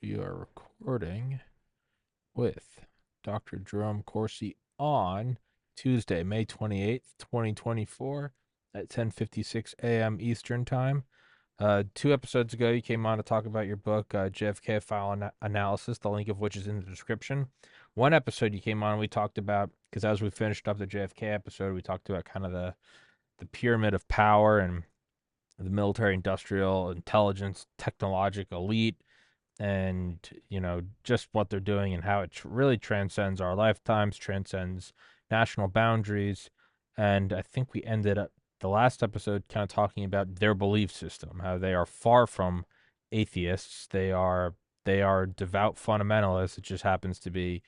We are recording with Dr. Jerome Corsi on Tuesday, May 28th, 2024 at 10:56 a.m. Eastern Time. 2 episodes ago, you came on to talk about your book, JFK File Analysis, the link of which is in the description. One episode you came on, we talked about, because as we finished up the JFK episode, we talked about kind of the pyramid of power and the military, industrial, intelligence, technological elite, and just what they're doing and how it really transcends our lifetimes, transcends national boundaries. And I think we ended up the last episode kind of talking about their belief system, how they are far from atheists. They are devout fundamentalists. It just happens to be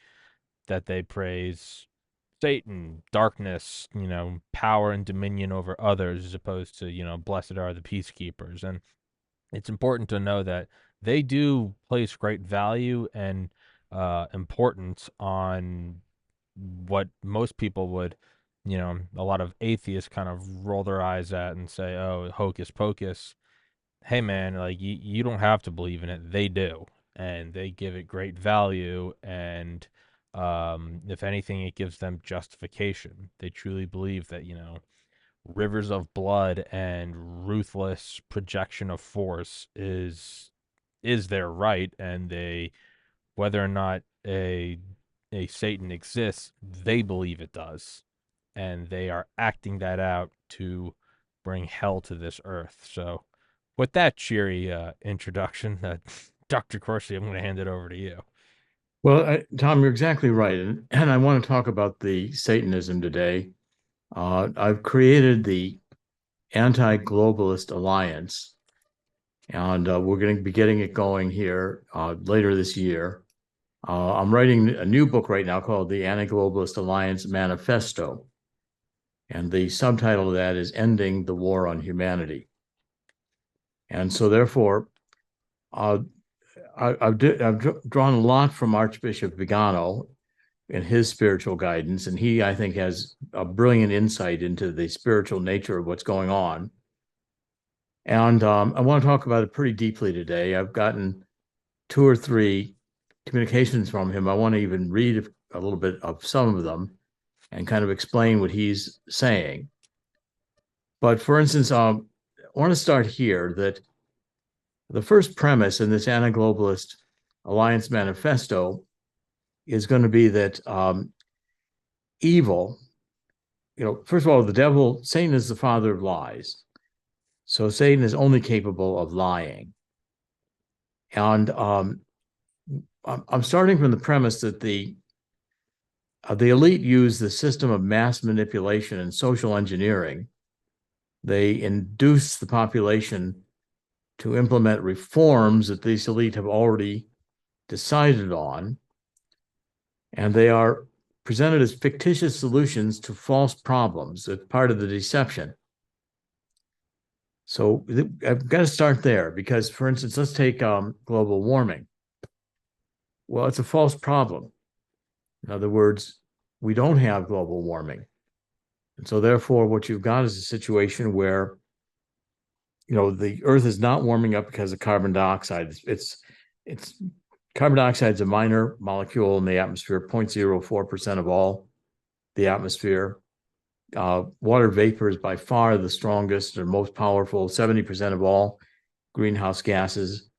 that they praise Satan, darkness, power and dominion over others, as opposed to, blessed are the peacekeepers. And it's important to know that they do place great value and importance on what most people would, a lot of atheists kind of roll their eyes at and say, oh, hocus pocus. Hey, man, like you don't have to believe in it. They do. And they give it great value. And if anything, it gives them justification. They truly believe that, rivers of blood and ruthless projection of force is their right, and they, whether or not a Satan exists, they believe it does, and they are acting that out to bring hell to this earth. So with that cheery introduction, Dr. Corsi, I'm going to hand it over to you. Well, Tom, you're exactly right. And I want to talk about the Satanism today. I've created the Anti-Globalist Alliance, and we're going to be getting it going here later this year. I'm writing a new book right now called the Anti-Globalist Alliance Manifesto. And the subtitle of that is Ending the War on Humanity. And so, therefore, uh, I've drawn a lot from Archbishop Vigano and his spiritual guidance. And he, I think, has a brilliant insight into the spiritual nature of what's going on. And I want to talk about it pretty deeply today. I've gotten two or three communications from him. I want to even read a little bit of some of them and kind of explain what he's saying. But for instance, I want to start here that the first premise in this anti-globalist alliance manifesto is going to be that evil, first of all, the devil, Satan is the father of lies. So Satan is only capable of lying. And I'm starting from the premise that the elite use the system of mass manipulation and social engineering. They induce the population to implement reforms that these elite have already decided on. And they are presented as fictitious solutions to false problems. It's part of the deception. So I've got to start there because, for instance, let's take global warming. Well, it's a false problem. In other words, we don't have global warming. And so therefore, what you've got is a situation where, the Earth is not warming up because of carbon dioxide. It's carbon dioxide is a minor molecule in the atmosphere, 0.04% of all the atmosphere. Water vapor is by far the strongest or most powerful, 70% of all greenhouse gases.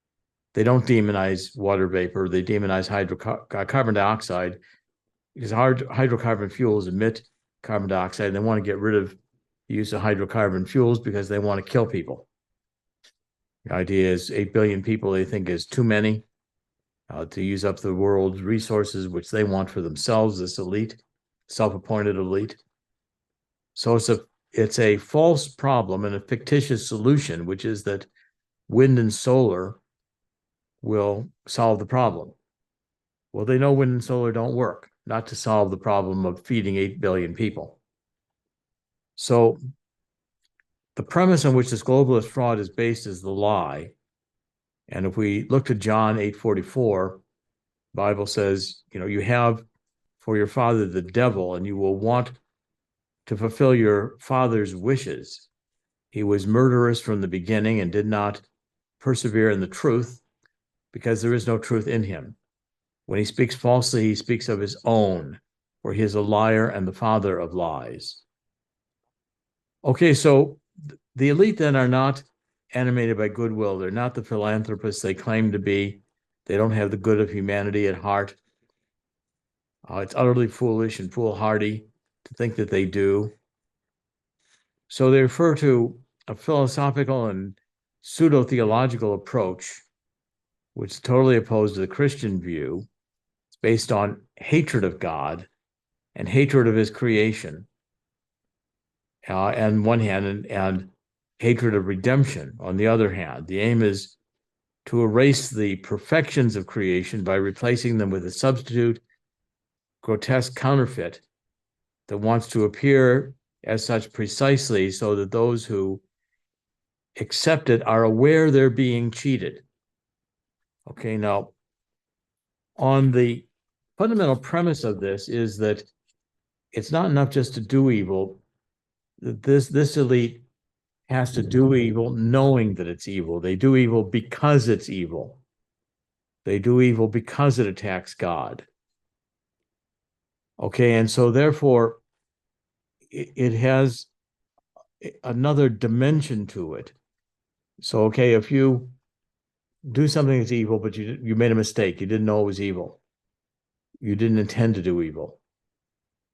They don't demonize water vapor. They demonize carbon dioxide because hydrocarbon fuels emit carbon dioxide. And they want to get rid of the use of hydrocarbon fuels because they want to kill people. The idea is 8 billion people they think is too many to use up the world's resources, which they want for themselves, this elite, self-appointed elite. So it's a false problem and a fictitious solution, which is that wind and solar will solve the problem. Well, they know wind and solar don't work, not to solve the problem of feeding 8 billion people. So the premise on which this globalist fraud is based is the lie. And if we look to John 8:44, the Bible says, you have for your father the devil, and you will want to fulfill your father's wishes. He was murderous from the beginning and did not persevere in the truth because there is no truth in him. When he speaks falsely, he speaks of his own, for he is a liar and the father of lies. Okay, so the elite then are not animated by goodwill. They're not the philanthropists they claim to be. They don't have the good of humanity at heart. It's utterly foolish and foolhardy to think that they do. So they refer to a philosophical and pseudo-theological approach, which is totally opposed to the Christian view. It's based on hatred of God and hatred of his creation on one hand, and hatred of redemption on the other hand. The aim is to erase the perfections of creation by replacing them with a substitute, grotesque counterfeit that wants to appear as such precisely so that those who accept it are aware they're being cheated. Okay, now, on the fundamental premise of this is that it's not enough just to do evil. This elite has to do evil knowing that it's evil. They do evil because it's evil. They do evil because it attacks God. Okay, and so therefore, it has another dimension to it. So, okay, if you do something that's evil, but you made a mistake, you didn't know it was evil, you didn't intend to do evil,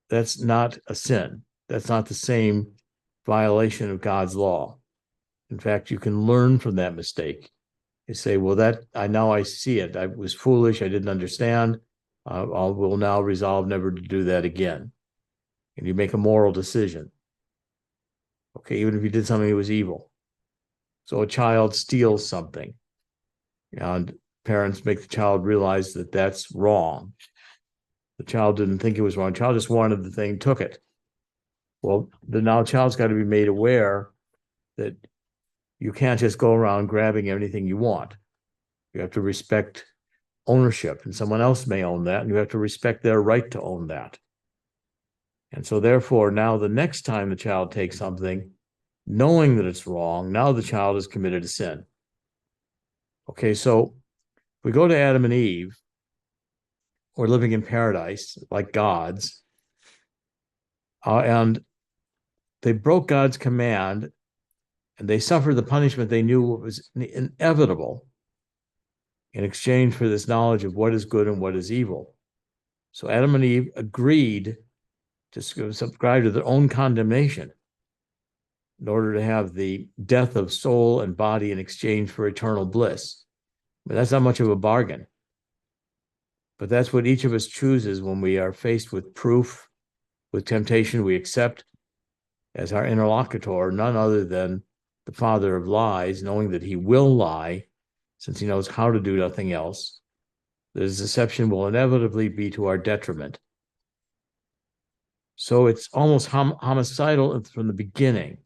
that's not a sin. That's not the same violation of God's law. In fact, you can learn from that mistake. You say, well, now I see it. I was foolish. I didn't understand. Will now resolve never to do that again. And you make a moral decision. Okay, even if you did something that was evil. So a child steals something, and parents make the child realize that that's wrong. The child didn't think it was wrong. The child just wanted the thing, took it. Well, now the child's got to be made aware that you can't just go around grabbing anything you want. You have to respect ownership, and someone else may own that, and you have to respect their right to own that. And so therefore, now the next time the child takes something, knowing that it's wrong, now the child is committed a sin. Okay, so we go to Adam and Eve, or living in paradise like gods, and they broke God's command, and they suffered the punishment they knew was inevitable in exchange for this knowledge of what is good and what is evil. So Adam and Eve agreed to subscribe to their own condemnation in order to have the death of soul and body in exchange for eternal bliss. But that's not much of a bargain. But that's what each of us chooses when we are faced with proof, with temptation. We accept as our interlocutor none other than the father of lies, knowing that he will lie, since he knows how to do nothing else. His deception will inevitably be to our detriment. So it's almost homicidal from the beginning,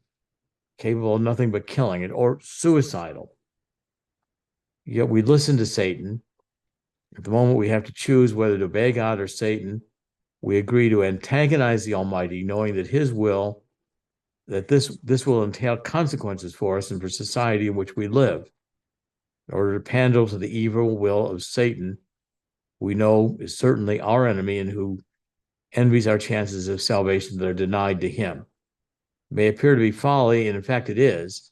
capable of nothing but killing it, or suicidal. Yet we listen to Satan. At the moment we have to choose whether to obey God or Satan, we agree to antagonize the Almighty, knowing that his will, that this will entail consequences for us and for society in which we live. In order to pander to the evil will of Satan, we know is certainly our enemy and who envies our chances of salvation that are denied to him. It may appear to be folly, and in fact it is,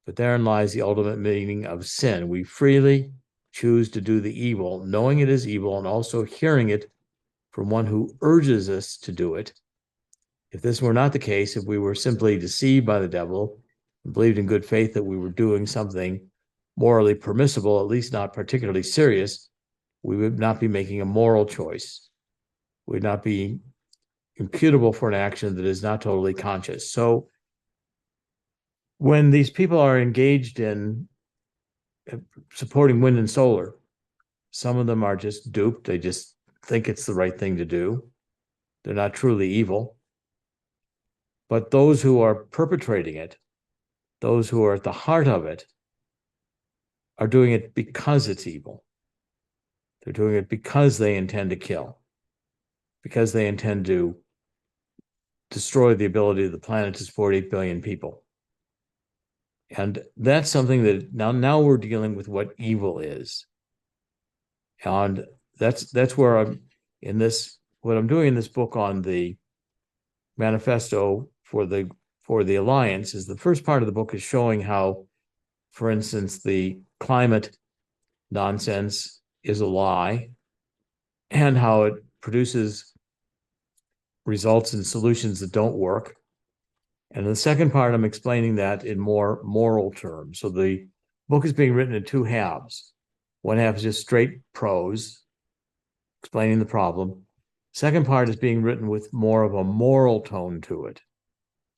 but therein lies the ultimate meaning of sin. We freely choose to do the evil, knowing it is evil, and also hearing it from one who urges us to do it. If this were not the case, if we were simply deceived by the devil and believed in good faith that we were doing something morally permissible, at least not particularly serious, we would not be making a moral choice. We would not be imputable for an action that is not totally conscious. So when these people are engaged in supporting wind and solar, some of them are just duped. They just think it's the right thing to do. They're not truly evil. But those who are perpetrating it, those who are at the heart of it, are doing it because it's evil. They're doing it because they intend to kill, because they intend to destroy the ability of the planet to support 8 billion people. And that's something that now we're dealing with what evil is. And that's where I'm in this, what I'm doing in this book on the manifesto for the alliance is the first part of the book is showing how, for instance, the climate nonsense is a lie and how it produces results and solutions that don't work. And in the second part, I'm explaining that in more moral terms. So the book is being written in two halves. One half is just straight prose, explaining the problem. Second part is being written with more of a moral tone to it.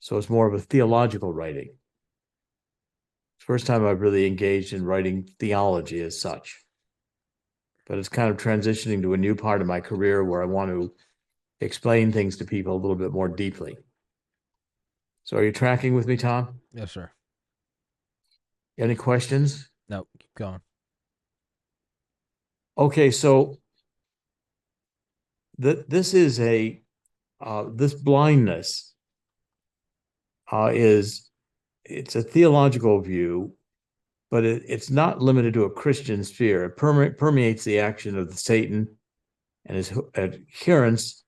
So it's more of a theological writing. First time I've really engaged in writing theology as such. But it's kind of transitioning to a new part of my career where I want to explain things to people a little bit more deeply. So are you tracking with me, Tom? Yes, sir. Any questions? No, keep going. Okay, so this is this blindness it's a theological view, but it's not limited to a Christian sphere. It permeates the action of the Satan and his adherents,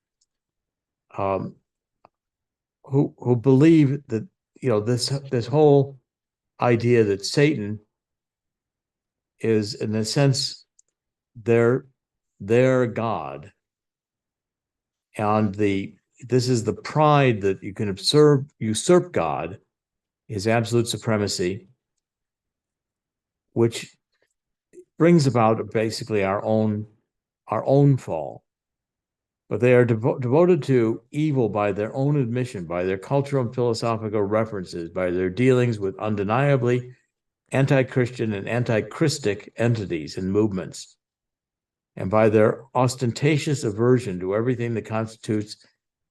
who believe that this whole idea that Satan is in a sense their God, and this is the pride that you can usurp God, his absolute supremacy, which brings about basically our own fall. But they are devoted to evil by their own admission, by their cultural and philosophical references, by their dealings with undeniably anti-Christian and anti-Christic entities and movements, and by their ostentatious aversion to everything that constitutes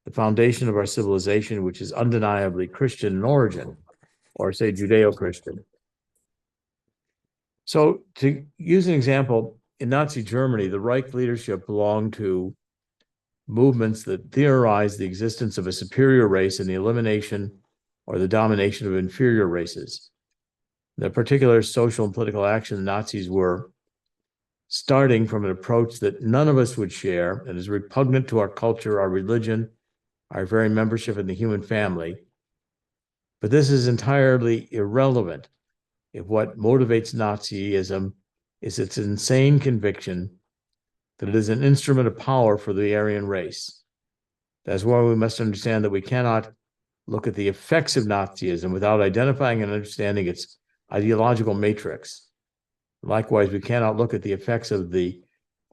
the foundation of our civilization, which is undeniably Christian in origin, or say Judeo-Christian. So to use an example, in Nazi Germany, the Reich leadership belonged to movements that theorized the existence of a superior race and the elimination or the domination of inferior races. The particular social and political action the Nazis were starting from an approach that none of us would share and is repugnant to our culture, our religion, our very membership in the human family. But this is entirely irrelevant if what motivates Nazism is its insane conviction that it is an instrument of power for the Aryan race. That's why we must understand that we cannot look at the effects of Nazism without identifying and understanding its ideological matrix. Likewise, we cannot look at the effects of the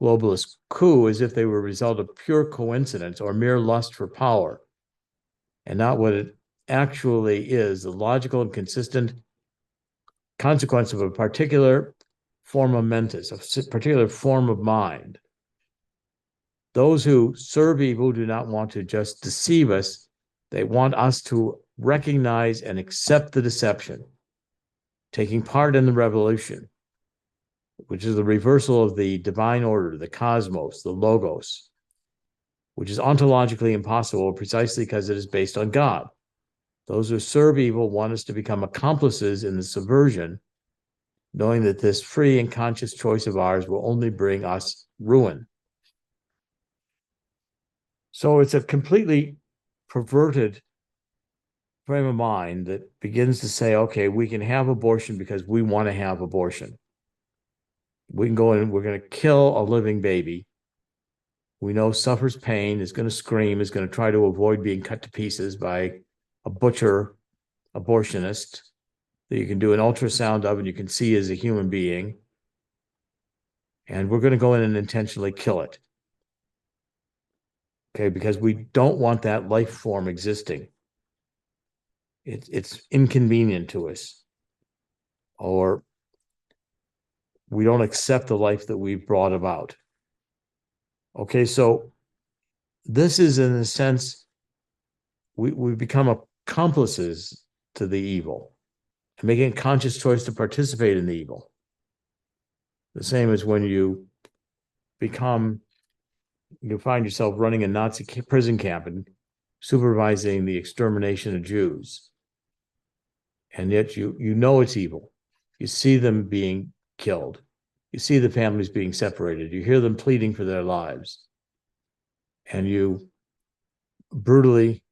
globalist coup as if they were a result of pure coincidence or mere lust for power, and not what it actually is, the logical and consistent consequence of a particular form of mentis, a particular form of mind. Those who serve evil do not want to just deceive us. They want us to recognize and accept the deception, taking part in the revolution, which is the reversal of the divine order, the cosmos, the logos, which is ontologically impossible precisely because it is based on God. Those who serve evil want us to become accomplices in the subversion, knowing that this free and conscious choice of ours will only bring us ruin. So it's a completely perverted frame of mind that begins to say, okay, we can have abortion because we want to have abortion. We can go in, we're going to kill a living baby. We know suffers pain, is going to scream, is going to try to avoid being cut to pieces by a butcher abortionist that you can do an ultrasound of and you can see as a human being. And we're going to go in and intentionally kill it. Okay, because we don't want that life form existing. It's inconvenient to us, or we don't accept the life that we've brought about. Okay, so this is, in a sense, we become accomplices to the evil and making a conscious choice to participate in the evil. The same as when you find yourself running a Nazi prison camp and supervising the extermination of Jews. And yet you know it's evil. You see them being killed. You see the families being separated. You hear them pleading for their lives. And you brutally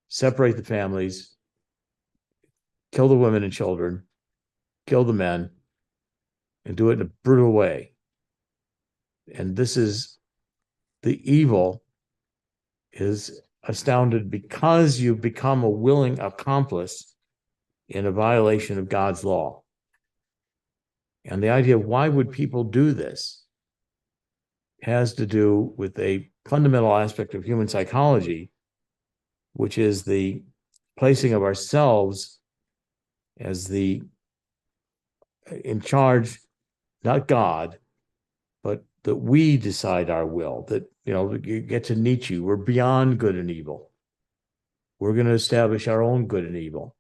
separate the families, kill the women and children, kill the men, and do it in a brutal way. And this is the evil is astounded because you've become a willing accomplice in a violation of God's law. And the idea of why would people do this has to do with a fundamental aspect of human psychology, which is the placing of ourselves as the in charge, not God, but that we decide our will, that, you get to Nietzsche, we're beyond good and evil. We're going to establish our own good and evil.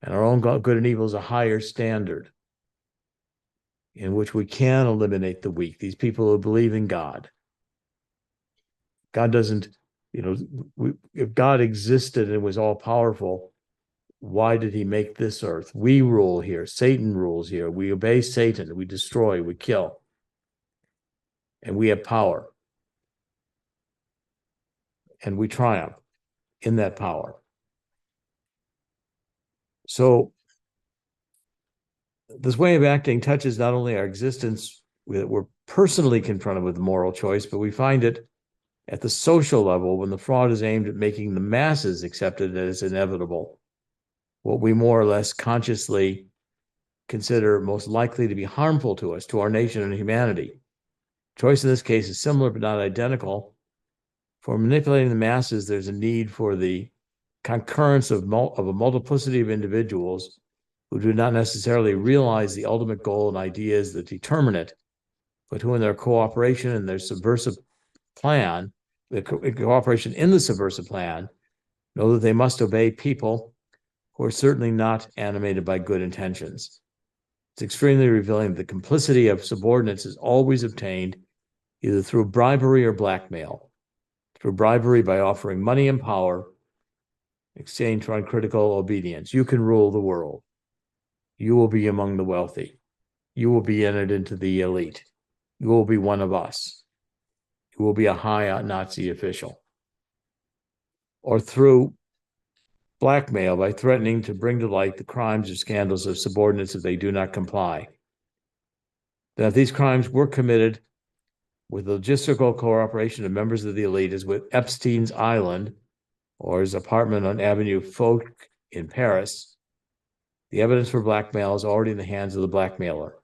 And our own good and evil is a higher standard in which we can eliminate the weak, these people who believe in God. God doesn't, if God existed and was all powerful, why did he make this earth? We rule here. Satan rules here. We obey Satan. We destroy, we kill. And we have power. And we triumph in that power. So this way of acting touches not only our existence, we're personally confronted with moral choice, but we find it at the social level when the fraud is aimed at making the masses accept it as inevitable, what we more or less consciously consider most likely to be harmful to us, to our nation and humanity. Choice in this case is similar but not identical. For manipulating the masses, there's a need for the concurrence of a multiplicity of individuals who do not necessarily realize the ultimate goal and ideas that determine it, but who in their cooperation and their subversive plan, the cooperation in the subversive plan, know that they must obey people who are certainly not animated by good intentions. It's extremely revealing that the complicity of subordinates is always obtained either through bribery or blackmail. Through bribery by offering money and power, exchange for uncritical obedience. You can rule the world. You will be among the wealthy. You will be entered into the elite. You will be one of us. You will be a high Nazi official. Or through blackmail by threatening to bring to light the crimes or scandals of subordinates if they do not comply. That if these crimes were committed with the logistical cooperation of members of the elite, as with Epstein's Island or his apartment on Avenue Foch in Paris, the evidence for blackmail is already in the hands of the blackmailer.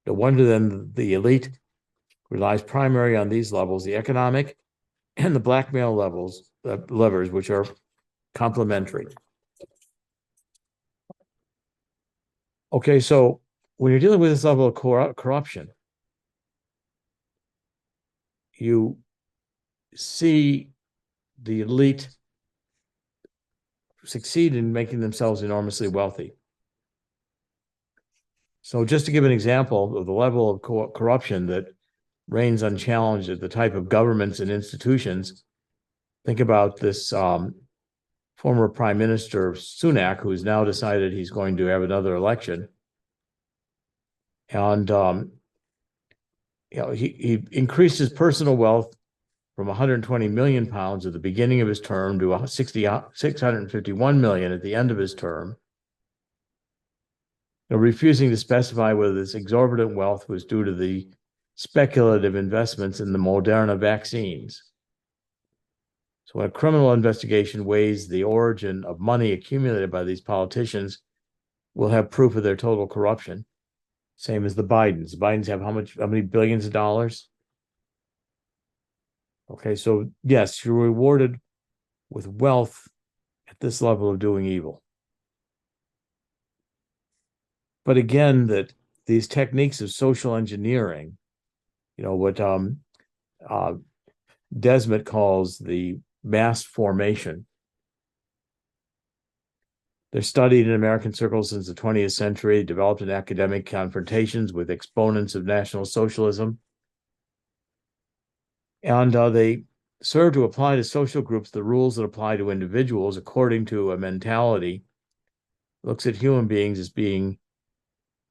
No wonder then the elite relies primarily on these levels, the economic and the blackmail levers, which are complementary. Okay, so when you're dealing with this level of corruption, you see the elite succeed in making themselves enormously wealthy. So just to give an example of the level of corruption that reigns unchallenged at the type of governments and institutions, think about this former Prime Minister Sunak, who's now decided he's going to have another election. And he increased his personal wealth from 120 million pounds at the beginning of his term to 651 million at the end of his term, refusing to specify whether this exorbitant wealth was due to the speculative investments in the Moderna vaccines. So when a criminal investigation weighs the origin of money accumulated by these politicians, we'll have proof of their total corruption. Same as the Bidens. The Bidens have how many billions of dollars? Okay, so yes, you're rewarded with wealth at this level of doing evil. But again, that these techniques of social engineering, what Desmond calls the mass formation, they're studied in American circles since the 20th century, developed in academic confrontations with exponents of National Socialism. And they serve to apply to social groups the rules that apply to individuals according to a mentality that looks at human beings as being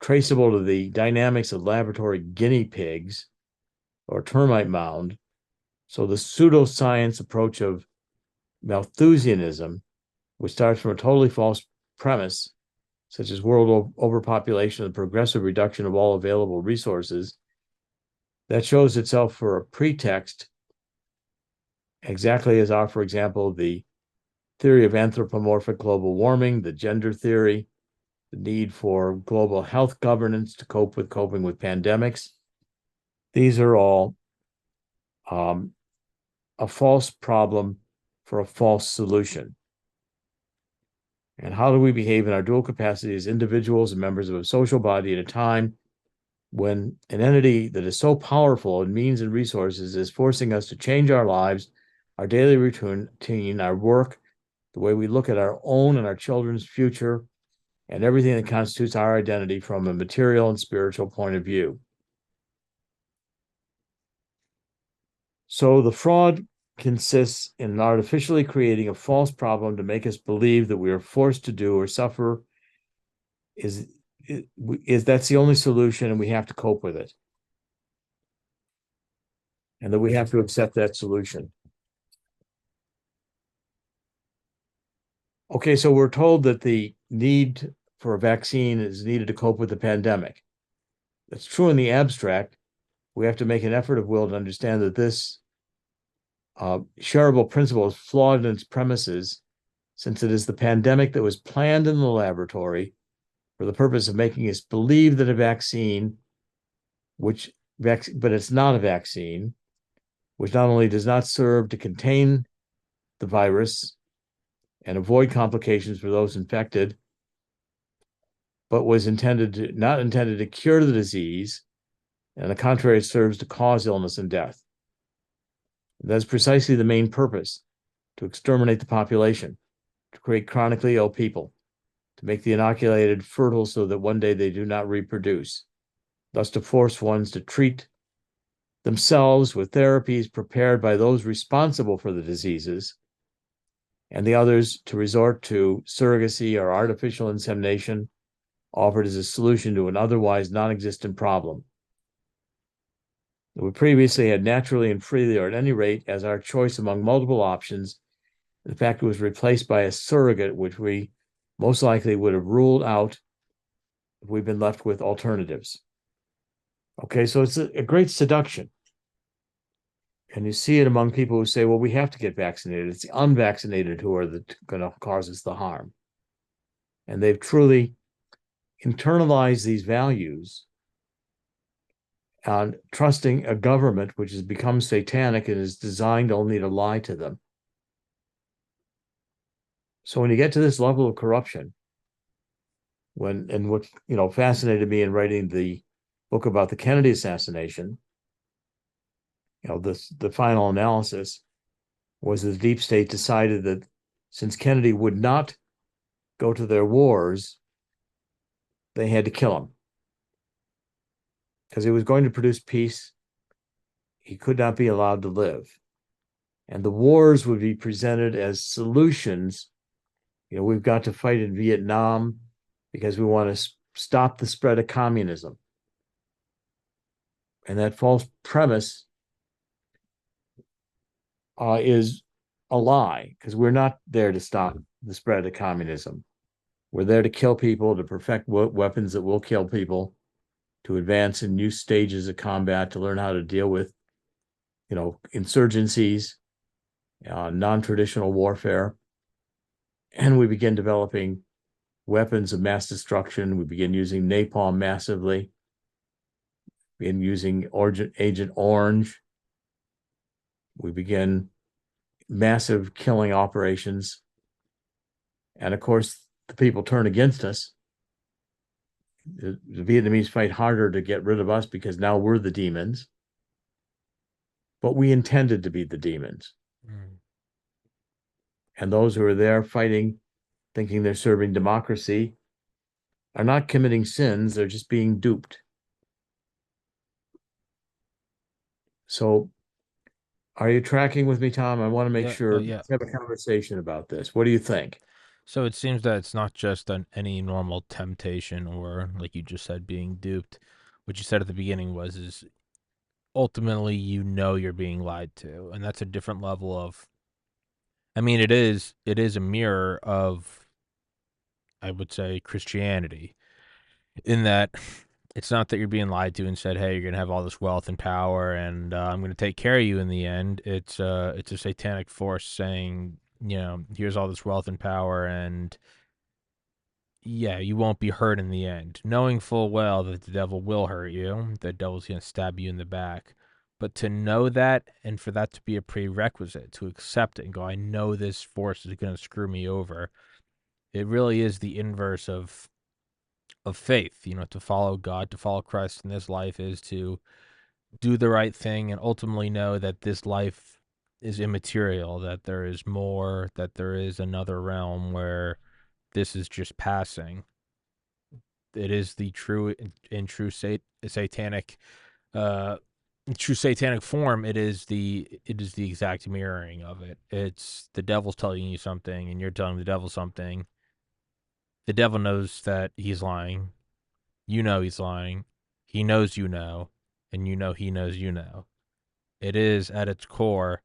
traceable to the dynamics of laboratory guinea pigs or termite mound. So the pseudoscience approach of Malthusianism, which starts from a totally false premise, such as world overpopulation and progressive reduction of all available resources, that shows itself for a pretext, exactly as are, for example, the theory of anthropomorphic global warming, the gender theory, the need for global health governance to cope with coping with pandemics. These are all a false problem for a false solution. And how do we behave in our dual capacity as individuals and members of a social body at a time when an entity that is so powerful in means and resources is forcing us to change our lives, our daily routine, our work, the way we look at our own and our children's future, and everything that constitutes our identity from a material and spiritual point of view. So the fraud consists in artificially creating a false problem to make us believe that we are forced to do or suffer is that's the only solution and we have to cope with it. And that we have to accept that solution. Okay, so we're told that the need for a vaccine is needed to cope with the pandemic. That's true in the abstract. We have to make an effort of will to understand that this shareable principle is flawed in its premises, since it is the pandemic that was planned in the laboratory for the purpose of making us believe that a vaccine, but it's not a vaccine, which not only does not serve to contain the virus and avoid complications for those infected, but was not intended to cure the disease, and on the contrary, it serves to cause illness and death. That's precisely the main purpose, to exterminate the population, to create chronically ill people, to make the inoculated fertile so that one day they do not reproduce, thus to force ones to treat themselves with therapies prepared by those responsible for the diseases, and the others to resort to surrogacy or artificial insemination, offered as a solution to an otherwise non-existent problem. We previously had naturally and freely, or at any rate, as our choice among multiple options. In fact, it was replaced by a surrogate, which we most likely would have ruled out if we'd been left with alternatives. Okay, so it's a great seduction. And you see it among people who say, well, we have to get vaccinated. It's the unvaccinated who are going to cause us the harm. And they've truly internalized these values on trusting a government which has become satanic and is designed only to lie to them. So when you get to this level of corruption, what fascinated me in writing the book about the Kennedy assassination, the final analysis was the deep state decided that since Kennedy would not go to their wars, they had to kill him because he was going to produce peace. He could not be allowed to live. And the wars would be presented as solutions. We've got to fight in Vietnam because we want to stop the spread of communism. And that false premise is a lie, because we're not there to stop the spread of communism. We're there to kill people, to perfect weapons that will kill people, to advance in new stages of combat, to learn how to deal with, insurgencies, non-traditional warfare. And we begin developing weapons of mass destruction. We begin using napalm massively. We begin using Agent Orange. We begin massive killing operations. And of course, the people turn against us. The Vietnamese fight harder to get rid of us because now we're the demons. But we intended to be the demons. Mm. And those who are there fighting, thinking they're serving democracy, are not committing sins, they're just being duped. So are you tracking with me, Tom? I want to make sure we have a conversation about this. What do you think? So it seems that it's not just any normal temptation or, like you just said, being duped. What you said at the beginning was is ultimately you know you're being lied to, and that's a different level of. I mean, it is a mirror of, I would say, Christianity, in that it's not that you're being lied to and said, "Hey, you're gonna have all this wealth and power, and I'm gonna take care of you in the end." It's a satanic force saying, here's all this wealth and power, and yeah, you won't be hurt in the end, knowing full well that the devil will hurt you. The devil's gonna stab you in the back. But to know that, and for that to be a prerequisite to accept it and go, I know this force is going to screw me over. It really is the inverse of faith. To follow God, to follow Christ in this life is to do the right thing and ultimately know that this life is immaterial, that there is more, that there is another realm where this is just passing. It is the satanic uh true satanic form. It is the exact mirroring of it. It's the devil's telling you something and you're telling the devil something. The devil knows that he's lying. You know he's lying. He knows you know, and you know he knows you know. It is at its core,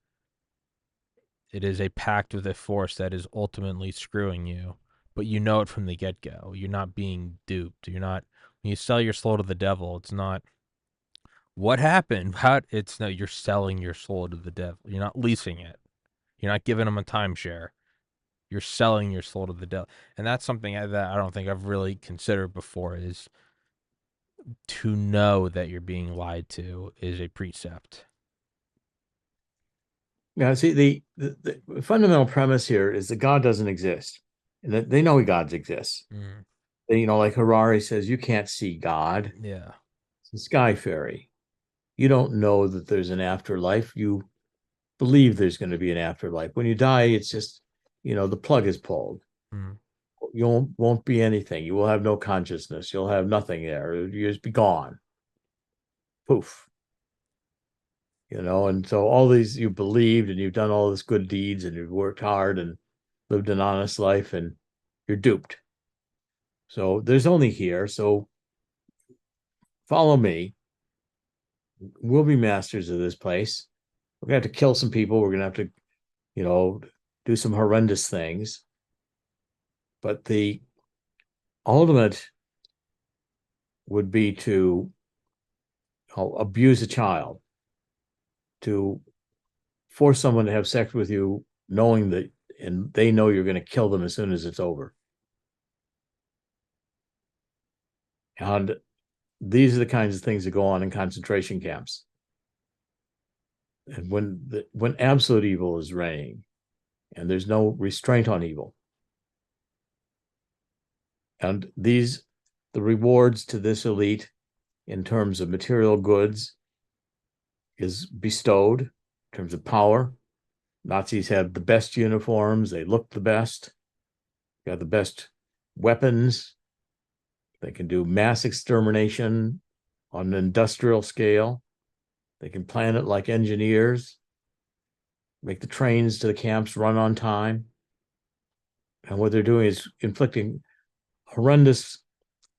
it is a pact with a force that is ultimately screwing you, but you know it from the get go. You're not being duped. You're not, when you sell your soul to the devil, it's not what happened. How, it's no, you're selling your soul to the devil. You're not leasing it. You're not giving him a timeshare. You're selling your soul to the devil. And that's something that I don't think I've really considered before, is to know that you're being lied to is a precept. Now, see, the fundamental premise here is that God doesn't exist, and that they know God exists. Mm, Like Harari says, you can't see God. yeah. It's a sky fairy. You don't know that there's an afterlife. You believe there's going to be an afterlife. When you die, it's just, the plug is pulled. Mm, You won't be anything. You will have no consciousness. You'll have nothing there. You'll just be gone. Poof. And so all these you believed and you've done all this good deeds and you've worked hard and lived an honest life and you're duped. So there's only here. So follow me. We'll be masters of this place. We're gonna have to kill some people. We're gonna have to, do some horrendous things. But the ultimate would be to abuse a child, to force someone to have sex with you, knowing that, and they know you're going to kill them as soon as it's over. And these are the kinds of things that go on in concentration camps. And when absolute evil is reigning, and there's no restraint on evil, and the rewards to this elite in terms of material goods is bestowed in terms of power. Nazis have the best uniforms, they look the best, got the best weapons, they can do mass extermination on an industrial scale, they can plan it like engineers, make the trains to the camps run on time. And what they're doing is inflicting horrendous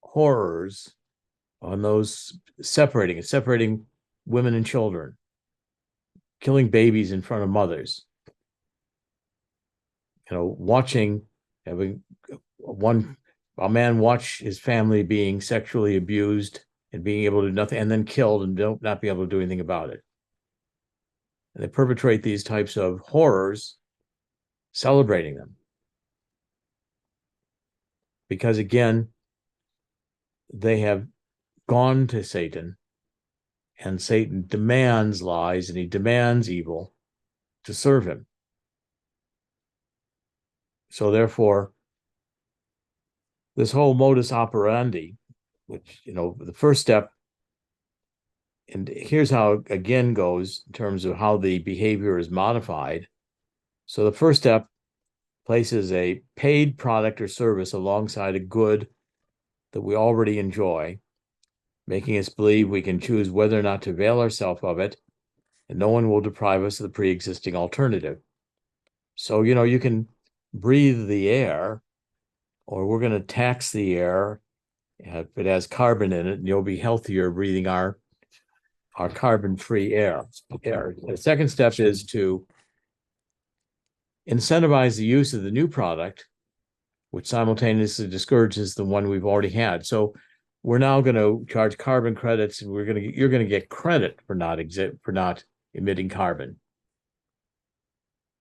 horrors on those, separating women and children, killing babies in front of mothers, watching, having a man watch his family being sexually abused and being able to do nothing, and then killed and not be able to do anything about it. And they perpetrate these types of horrors, celebrating them. Because again, they have gone to Satan, and Satan demands lies and he demands evil to serve him. So therefore, this whole modus operandi, which, the first step, and here's how it again goes in terms of how the behavior is modified. So the first step places a paid product or service alongside a good that we already enjoy, making us believe we can choose whether or not to avail ourselves of it, and no one will deprive us of the pre-existing alternative. So, you can breathe the air or we're going to tax the air if it has carbon in it, and you'll be healthier breathing our carbon-free air. The second step is to incentivize the use of the new product, which simultaneously discourages the one we've already had. So we're now going to charge carbon credits, and you're going to get credit for not emitting carbon.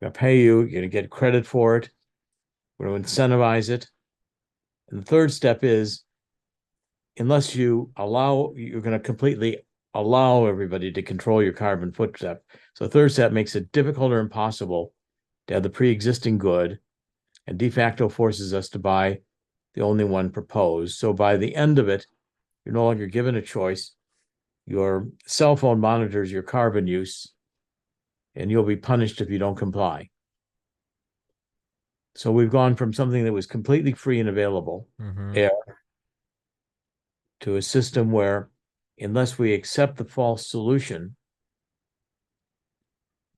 We're going to pay you. You're going to get credit for it. We're going to incentivize it. And the third step is, unless you're going to completely allow everybody to control your carbon footstep. So the third step makes it difficult or impossible to have the pre-existing good, and de facto forces us to buy the only one proposed. So by the end of it, you're no longer given a choice. Your cell phone monitors your carbon use, and you'll be punished if you don't comply. So we've gone from something that was completely free and available, air, to a system where, unless we accept the false solution,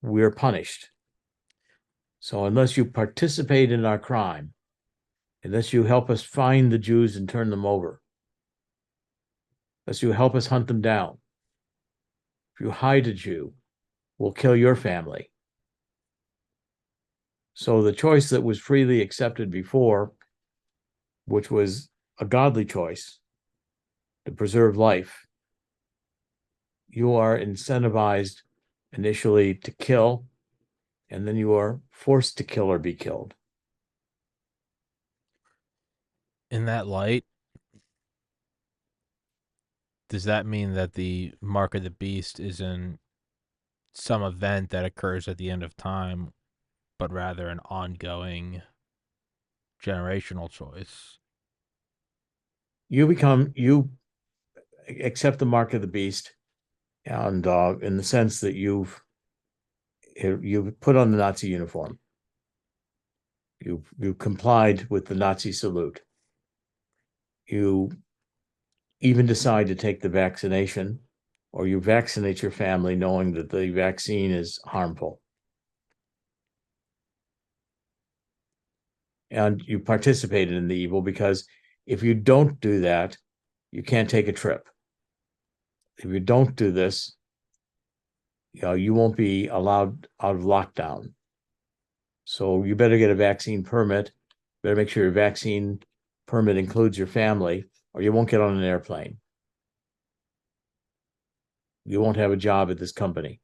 we're punished. So unless you participate in our crime, unless you help us find the Jews and turn them over, unless you help us hunt them down, if you hide a Jew, we'll kill your family. So the choice that was freely accepted before, which was a godly choice to preserve life, you are incentivized initially to kill, and then you are forced to kill or be killed. In that light, does that mean that the mark of the beast isn't some event that occurs at the end of time, but rather an ongoing generational choice? You accept the mark of the beast, and in the sense that you've put on the Nazi uniform, you complied with the Nazi salute, you even decide to take the vaccination, or you vaccinate your family knowing that the vaccine is harmful, and you participated in the evil, because if you don't do that, you can't take a trip. If you don't do this, you won't be allowed out of lockdown. So you better get a vaccine permit. Better make sure your vaccine permit includes your family, or you won't get on an airplane. You won't have a job at this company.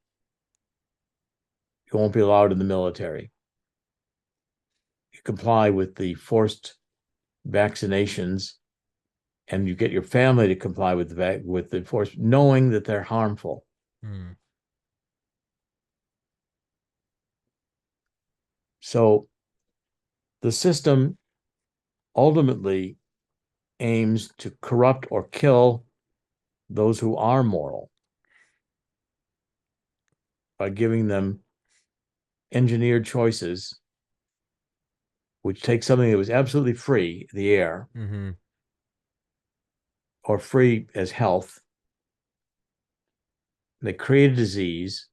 You won't be allowed in the military. You comply with the forced vaccinations, and you get your family to comply with the forced, knowing that they're harmful. So the system ultimately aims to corrupt or kill those who are moral by giving them engineered choices, which take something that was absolutely free, the air, or free as health. They create a disease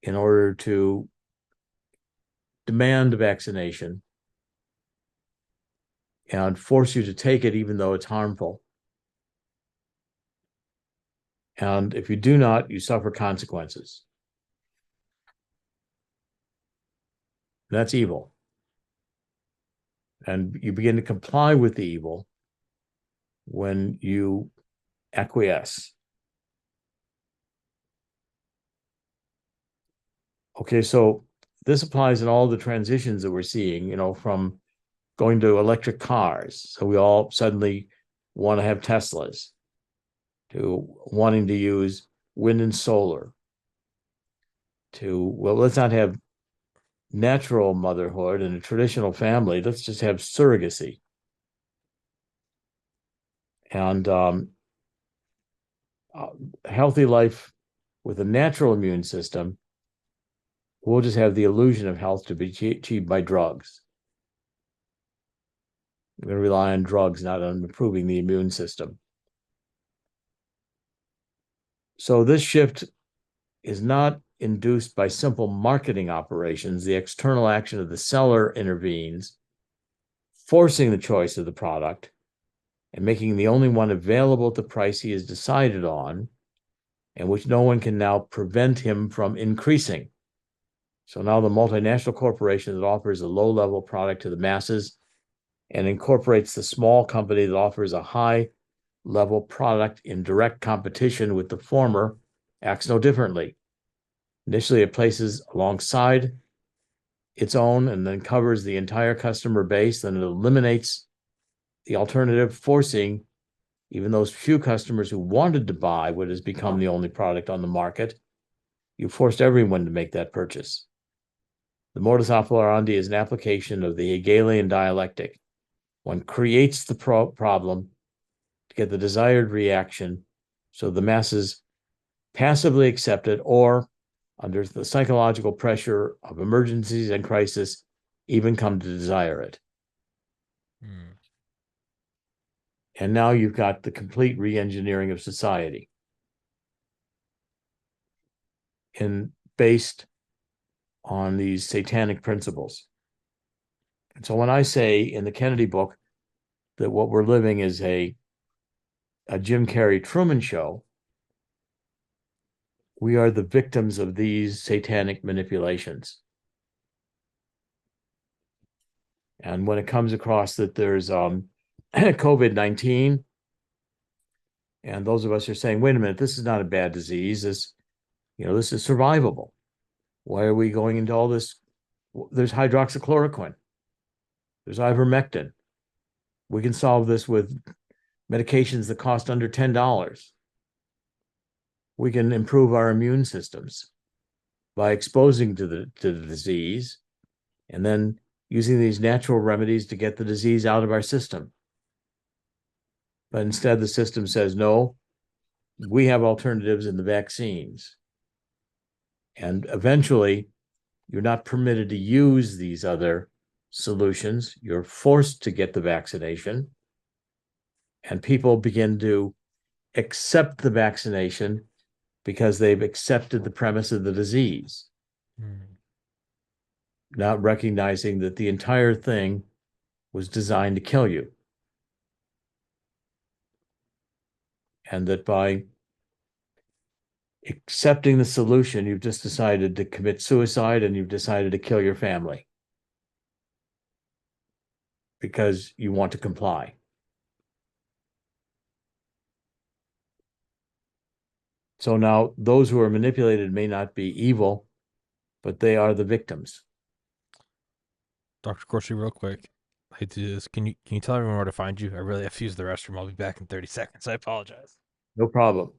in order to demand a vaccination and force you to take it even though it's harmful. And if you do not, you suffer consequences. That's evil. And you begin to comply with the evil when you acquiesce. Okay, so this applies in all the transitions that we're seeing, from going to electric cars. So we all suddenly want to have Teslas, to wanting to use wind and solar, to, well, let's not have natural motherhood and a traditional family. Let's just have surrogacy. And healthy life with a natural immune system, we'll just have the illusion of health to be achieved by drugs. We're going to rely on drugs, not on improving the immune system. So this shift is not induced by simple marketing operations. The external action of the seller intervenes forcing the choice of the product and making the only one available at the price he has decided on, and which no one can now prevent him from increasing. So now the multinational corporation that offers a low-level product to the masses and incorporates the small company that offers a high-level product in direct competition with the former acts no differently. Initially, it places alongside its own and then covers the entire customer base. Then it eliminates the alternative, forcing even those few customers who wanted to buy what has become the only product on the market. You forced everyone to make that purchase. The modus operandi is an application of the Hegelian dialectic. One creates the problem to get the desired reaction, so the masses passively accept it, or under the psychological pressure of emergencies and crisis, even come to desire it. Hmm. And now you've got the complete re-engineering of society based on these satanic principles. And so when I say in the Kennedy book that what we're living is a Jim Carrey Truman Show, we are the victims of these satanic manipulations. And when it comes across that there's COVID-19, and those of us are saying, wait a minute, this is not a bad disease. This is survivable. Why are we going into all this? There's hydroxychloroquine. There's ivermectin. We can solve this with medications that cost under $10. We can improve our immune systems by exposing to the disease and then using these natural remedies to get the disease out of our system. But instead, the system says, no, we have alternatives in the vaccines. And eventually, you're not permitted to use these other solutions. You're forced to get the vaccination. And people begin to accept the vaccination because they've accepted the premise of the disease, not recognizing that the entire thing was designed to kill you. And that by accepting the solution, you've just decided to commit suicide and you've decided to kill your family because you want to comply. So now those who are manipulated may not be evil, but they are the victims. Dr. Corsi, real quick. I hate to do this. Can you tell everyone where to find you? I really have to use the restroom. I'll be back in 30 seconds. I apologize. No problem.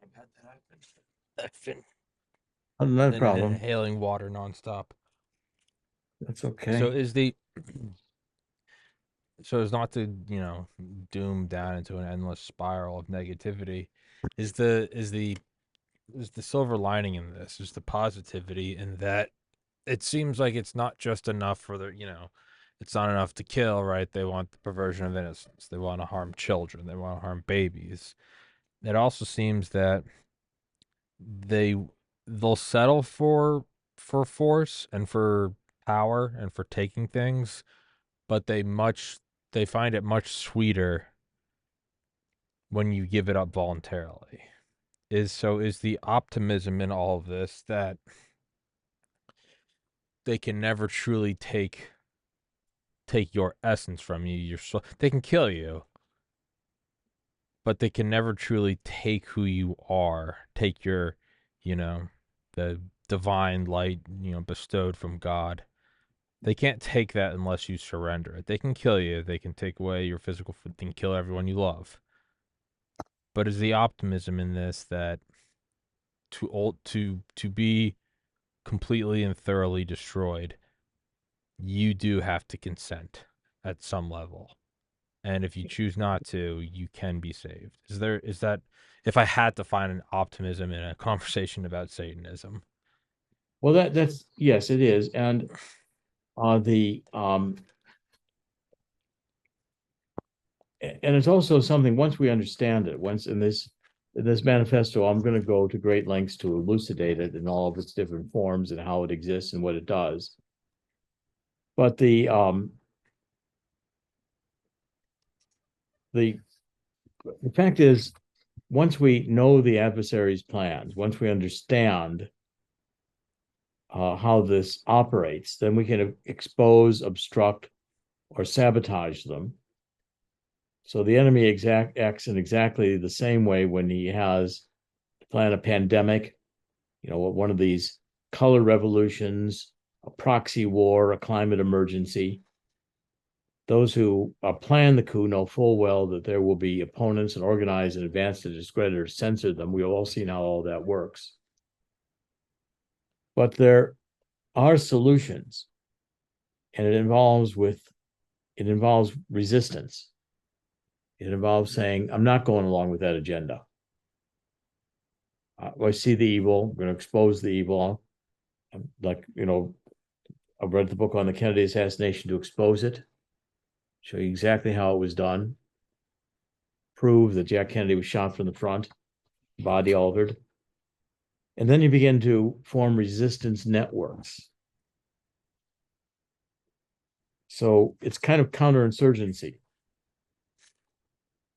I've been Not a problem. inhaling water nonstop. That's So okay. is the so as not to doom down into an endless spiral of negativity, is the silver lining in this is the positivity in that it seems like it's not just enough for it's not enough to kill, right? They want the perversion of innocence. They want to harm children. They want to harm babies. It also seems that they they'll settle for force and for power and for taking things, but they find it much sweeter when you give it up voluntarily. Is the optimism in all of this that they can never truly take your essence from you, your soul. They can kill you, but they can never truly take who you are, take your, you know, the divine light, bestowed from God. They can't take that unless you surrender it. They can kill you. They can take away your physical. They can kill everyone you love. But is the optimism in this that to be completely and thoroughly destroyed, you do have to consent at some level, and if you choose not to, you can be saved. Is that if I had to find an optimism in a conversation about Satanism? Well, that's yes, it is, and the and it's also something once we understand it, once in this manifesto, I'm going to go to great lengths to elucidate it in all of its different forms and how it exists and what it does. But the fact is, once we know the adversary's plans, once we understand how this operates, then we can expose, obstruct, or sabotage them. So the enemy acts in exactly the same way when he has planned a pandemic, one of these color revolutions, a proxy war, a climate emergency. Those who plan the coup know full well that there will be opponents and organize in advance to discredit or censor them. We've all seen how all that works. But there are solutions, and it involves resistance. It involves saying, I'm not going along with that agenda. I see the evil. I'm going to expose the evil. Like, I've read the book on the Kennedy assassination to expose it, show you exactly how it was done, prove that Jack Kennedy was shot from the front, body altered. And then you begin to form resistance networks. So it's kind of counterinsurgency,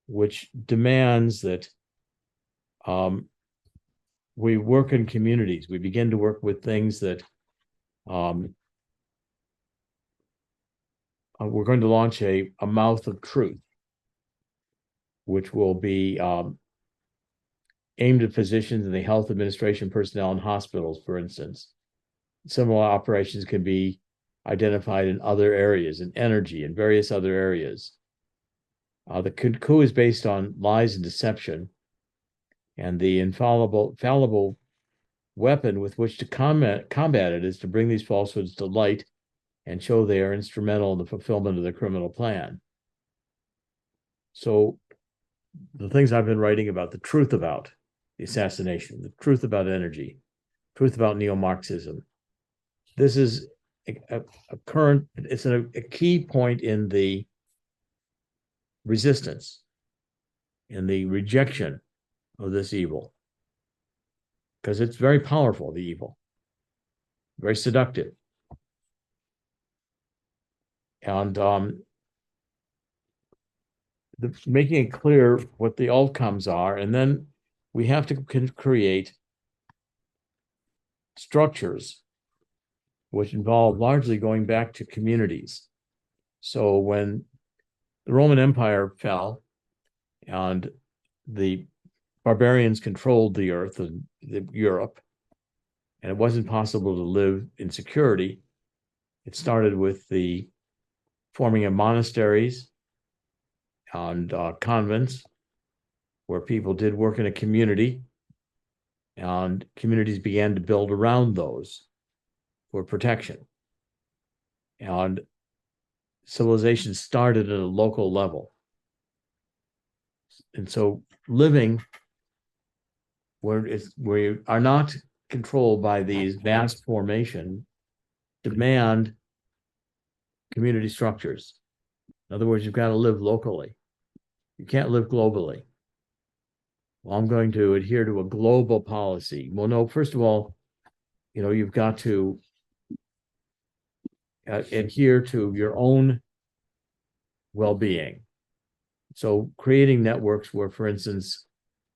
which demands that we work in communities. We begin to work with things that we're going to launch a mouth of truth, which will be aimed at physicians and the health administration personnel in hospitals, for instance. Similar operations can be identified in other areas, in energy, and various other areas. The coup is based on lies and deception, and the infallible weapon with which to combat it is to bring these falsehoods to light and show they are instrumental in the fulfillment of the criminal plan. So the things I've been writing about, the truth about the assassination, the truth about energy, truth about neo-Marxism, this is a current, it's a key point in the resistance, in the rejection of this evil, because it's very powerful, the evil, very seductive. And making it clear what the outcomes are, and then we have to create structures which involve largely going back to communities. So when the Roman Empire fell and the barbarians controlled the earth and Europe, and it wasn't possible to live in security, it started with the forming of monasteries and convents where people did work in a community And communities began to build around those for protection. And civilization started at a local level. And so living where we are not controlled by these vast formation demand community structures. In other words, you've got to live locally. You can't live globally. Well, I'm going to adhere to a global policy. Well, no, first of all, you've got to adhere to your own well-being. So creating networks where, for instance,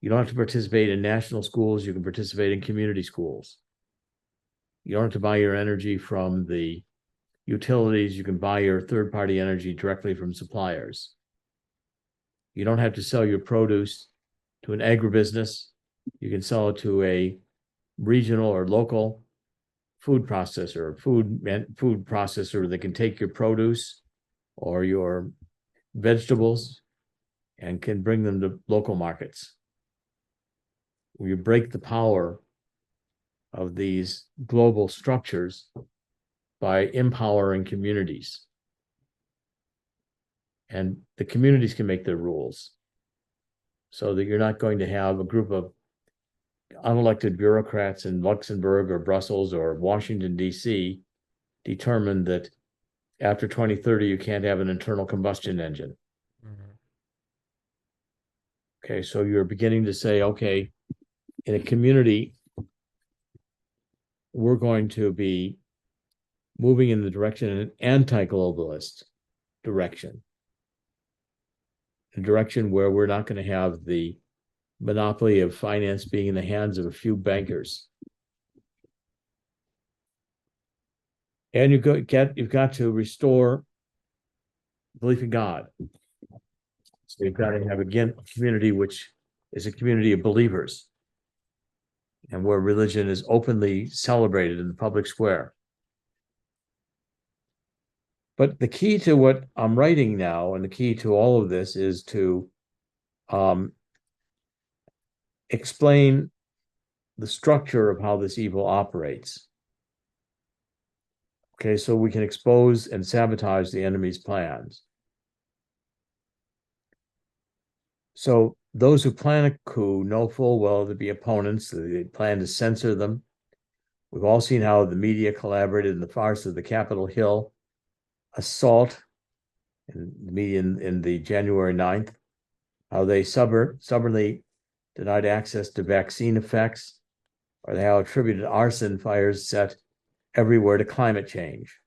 you don't have to participate in national schools, you can participate in community schools. You don't have to buy your energy from the utilities, you can buy your third-party energy directly from suppliers. You don't have to sell your produce to an agribusiness. You can sell it to a regional or local food processor, food processor that can take your produce or your vegetables and can bring them to local markets. You break the power of these global structures by empowering communities. And the communities can make their rules so that you're not going to have a group of unelected bureaucrats in Luxembourg or Brussels or Washington, D.C. determine that after 2030, you can't have an internal combustion engine. Mm-hmm. Okay, so you're beginning to say, okay, in a community, we're going to be moving in the direction, an anti-globalist direction, a direction where we're not going to have the monopoly of finance being in the hands of a few bankers. And you've got to restore belief in God. So you've got to have, again, a community which is a community of believers and where religion is openly celebrated in the public square. But the key to what I'm writing now, and the key to all of this, is to explain the structure of how this evil operates. Okay, so we can expose and sabotage the enemy's plans. So those who plan a coup know full well there'll be opponents. They plan to censor them. We've all seen how the media collaborated in the farce of the Capitol Hill assault, in the media in the January 9th, how they stubbornly denied access to vaccine effects, or they how attributed arson fires set everywhere to climate change.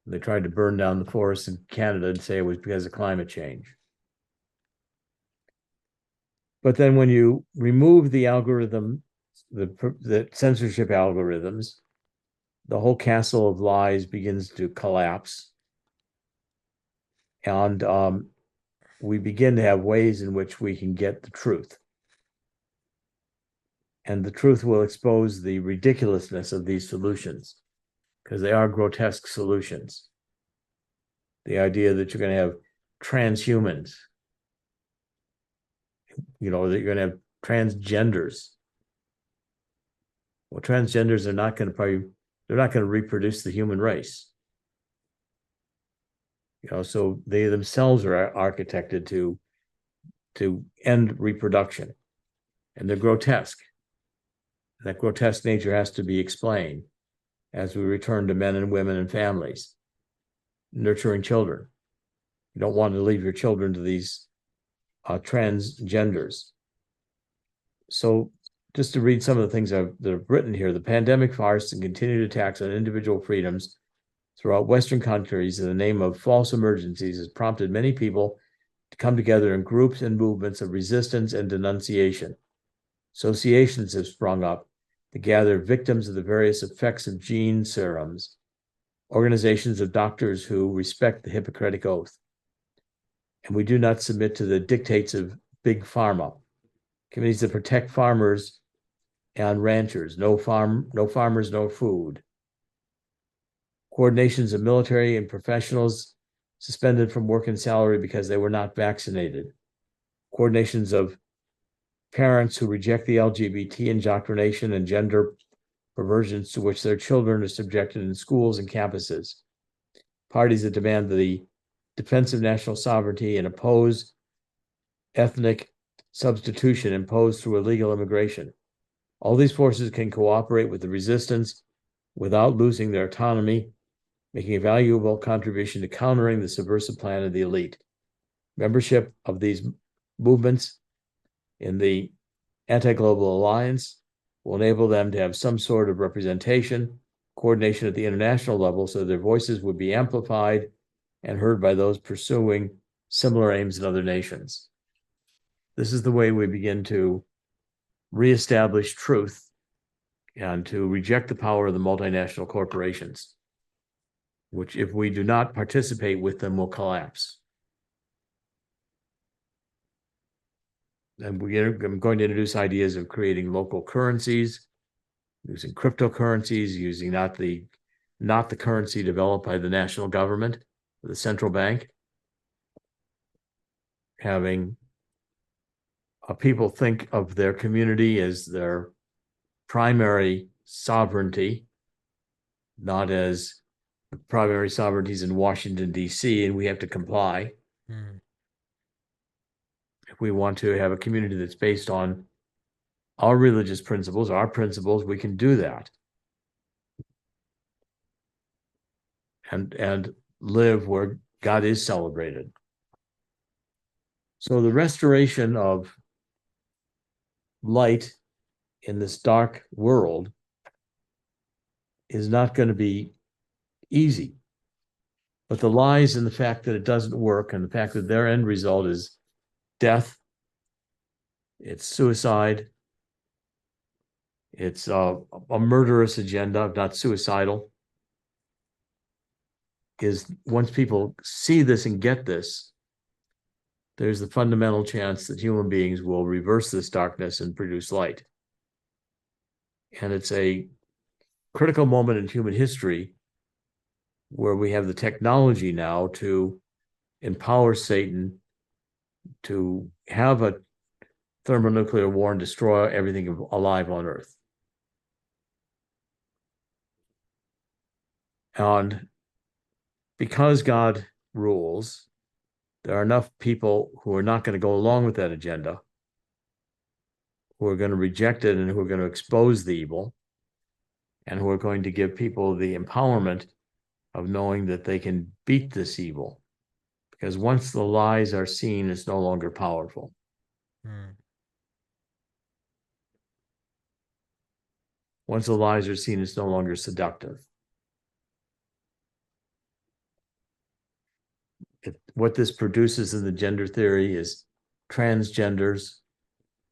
They tried to burn down the forests in Canada and say it was because of climate change. But then when you remove the algorithm, the censorship algorithms, the whole castle of lies begins to collapse. And we begin to have ways in which we can get the truth. And the truth will expose the ridiculousness of these solutions, because they are grotesque solutions. The idea that you're going to have transhumans, that you're going to have transgenders. Well, transgenders are not going to they're not going to reproduce the human race. So they themselves are architected to end reproduction, and they're grotesque. That grotesque nature has to be explained as we return to men and women and families, nurturing children. You don't want to leave your children to these transgenders. So just to read some of the things that I've written here, the pandemic farce and continued attacks on individual freedoms throughout Western countries in the name of false emergencies has prompted many people to come together in groups and movements of resistance and denunciation. Associations have sprung up to gather victims of the various effects of gene serums, organizations of doctors who respect the Hippocratic Oath. And we do not submit to the dictates of big pharma, committees that protect farmers and ranchers, no farmers, no food. Coordinations of military and professionals suspended from work and salary because they were not vaccinated. Coordinations of parents who reject the LGBT indoctrination and gender perversions to which their children are subjected in schools and campuses, parties that demand the defense of national sovereignty and oppose ethnic substitution imposed through illegal immigration. All these forces can cooperate with the resistance without losing their autonomy, making a valuable contribution to countering the subversive plan of the elite. Membership of these movements in the Anti-Global Alliance will enable them to have some sort of representation, coordination at the international level, so their voices would be amplified and heard by those pursuing similar aims in other nations. This is the way we begin to reestablish truth and to reject the power of the multinational corporations, which, if we do not participate with them, will collapse. And I'm going to introduce ideas of creating local currencies, using cryptocurrencies, using not the currency developed by the national government, the central bank, having people think of their community as their primary sovereignty, not as the primary sovereignties in Washington, D.C., and we have to comply. If we want to have a community that's based on our religious principles, our principles, we can do that. And live where God is celebrated. So the restoration of light in this dark world is not going to be easy. But the lies and the fact that it doesn't work and the fact that their end result is death, it's suicide, it's a murderous agenda, not suicidal, is once people see this and get this, there's the fundamental chance that human beings will reverse this darkness and produce light. And it's a critical moment in human history where we have the technology now to empower Satan to have a thermonuclear war and destroy everything alive on Earth. And because God rules, there are enough people who are not going to go along with that agenda, who are going to reject it and who are going to expose the evil, and who are going to give people the empowerment of knowing that they can beat this evil. Because once the lies are seen, it's no longer powerful. Once the lies are seen, it's no longer seductive. What this produces in the gender theory is transgenders,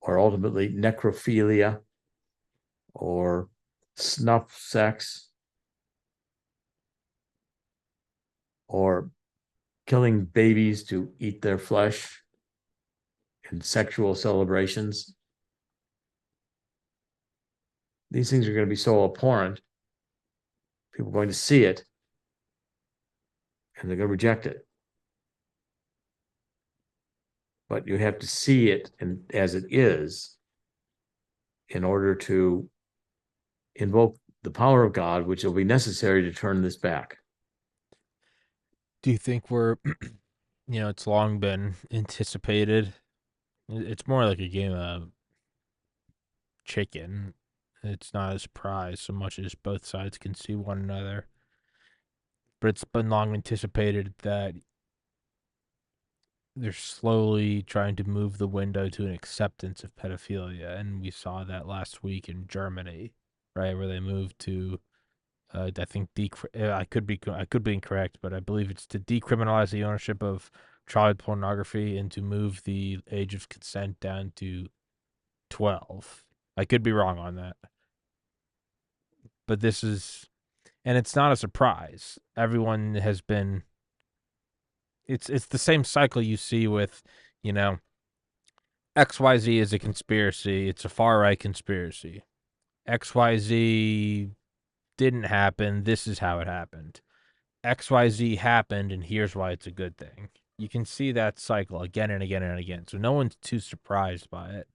or ultimately necrophilia, or snuff sex, or killing babies to eat their flesh in sexual celebrations. These things are going to be so abhorrent, people are going to see it, and they're going to reject it. But you have to see it as it is in order to invoke the power of God, which will be necessary to turn this back. Do you think we're, it's long been anticipated? It's more like a game of chicken. It's not a surprise so much as both sides can see one another. But it's been long anticipated that they're slowly trying to move the window to an acceptance of pedophilia, and we saw that last week in Germany, right, where they moved to, I think I could be incorrect, but I believe it's to decriminalize the ownership of child pornography and to move the age of consent down to 12. I could be wrong on that, but this is, and it's not a surprise. Everyone has been. It's the same cycle you see with, you know, XYZ is a conspiracy. It's a far right conspiracy. XYZ didn't happen. This is how it happened. XYZ happened, and here's why it's a good thing. You can see that cycle again and again and again. So no one's too surprised by it.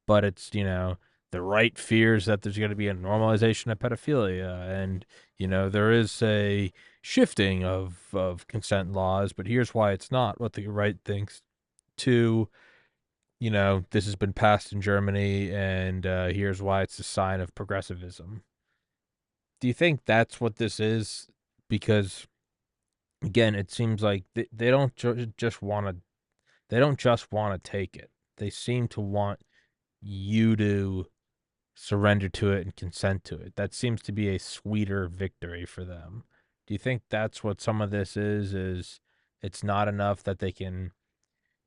but it's, the right fears that there's going to be a normalization of pedophilia, and there is a shifting of consent laws, but here's why it's not what the right thinks. To, this has been passed in Germany, and here's why it's a sign of progressivism. Do you think that's what this is? Because again, it seems like they don't just want to. They don't just want to take it. They seem to want you to surrender to it and consent to it. That seems to be a sweeter victory for them. Do you think that's what some of this is? Is it's not enough that they can,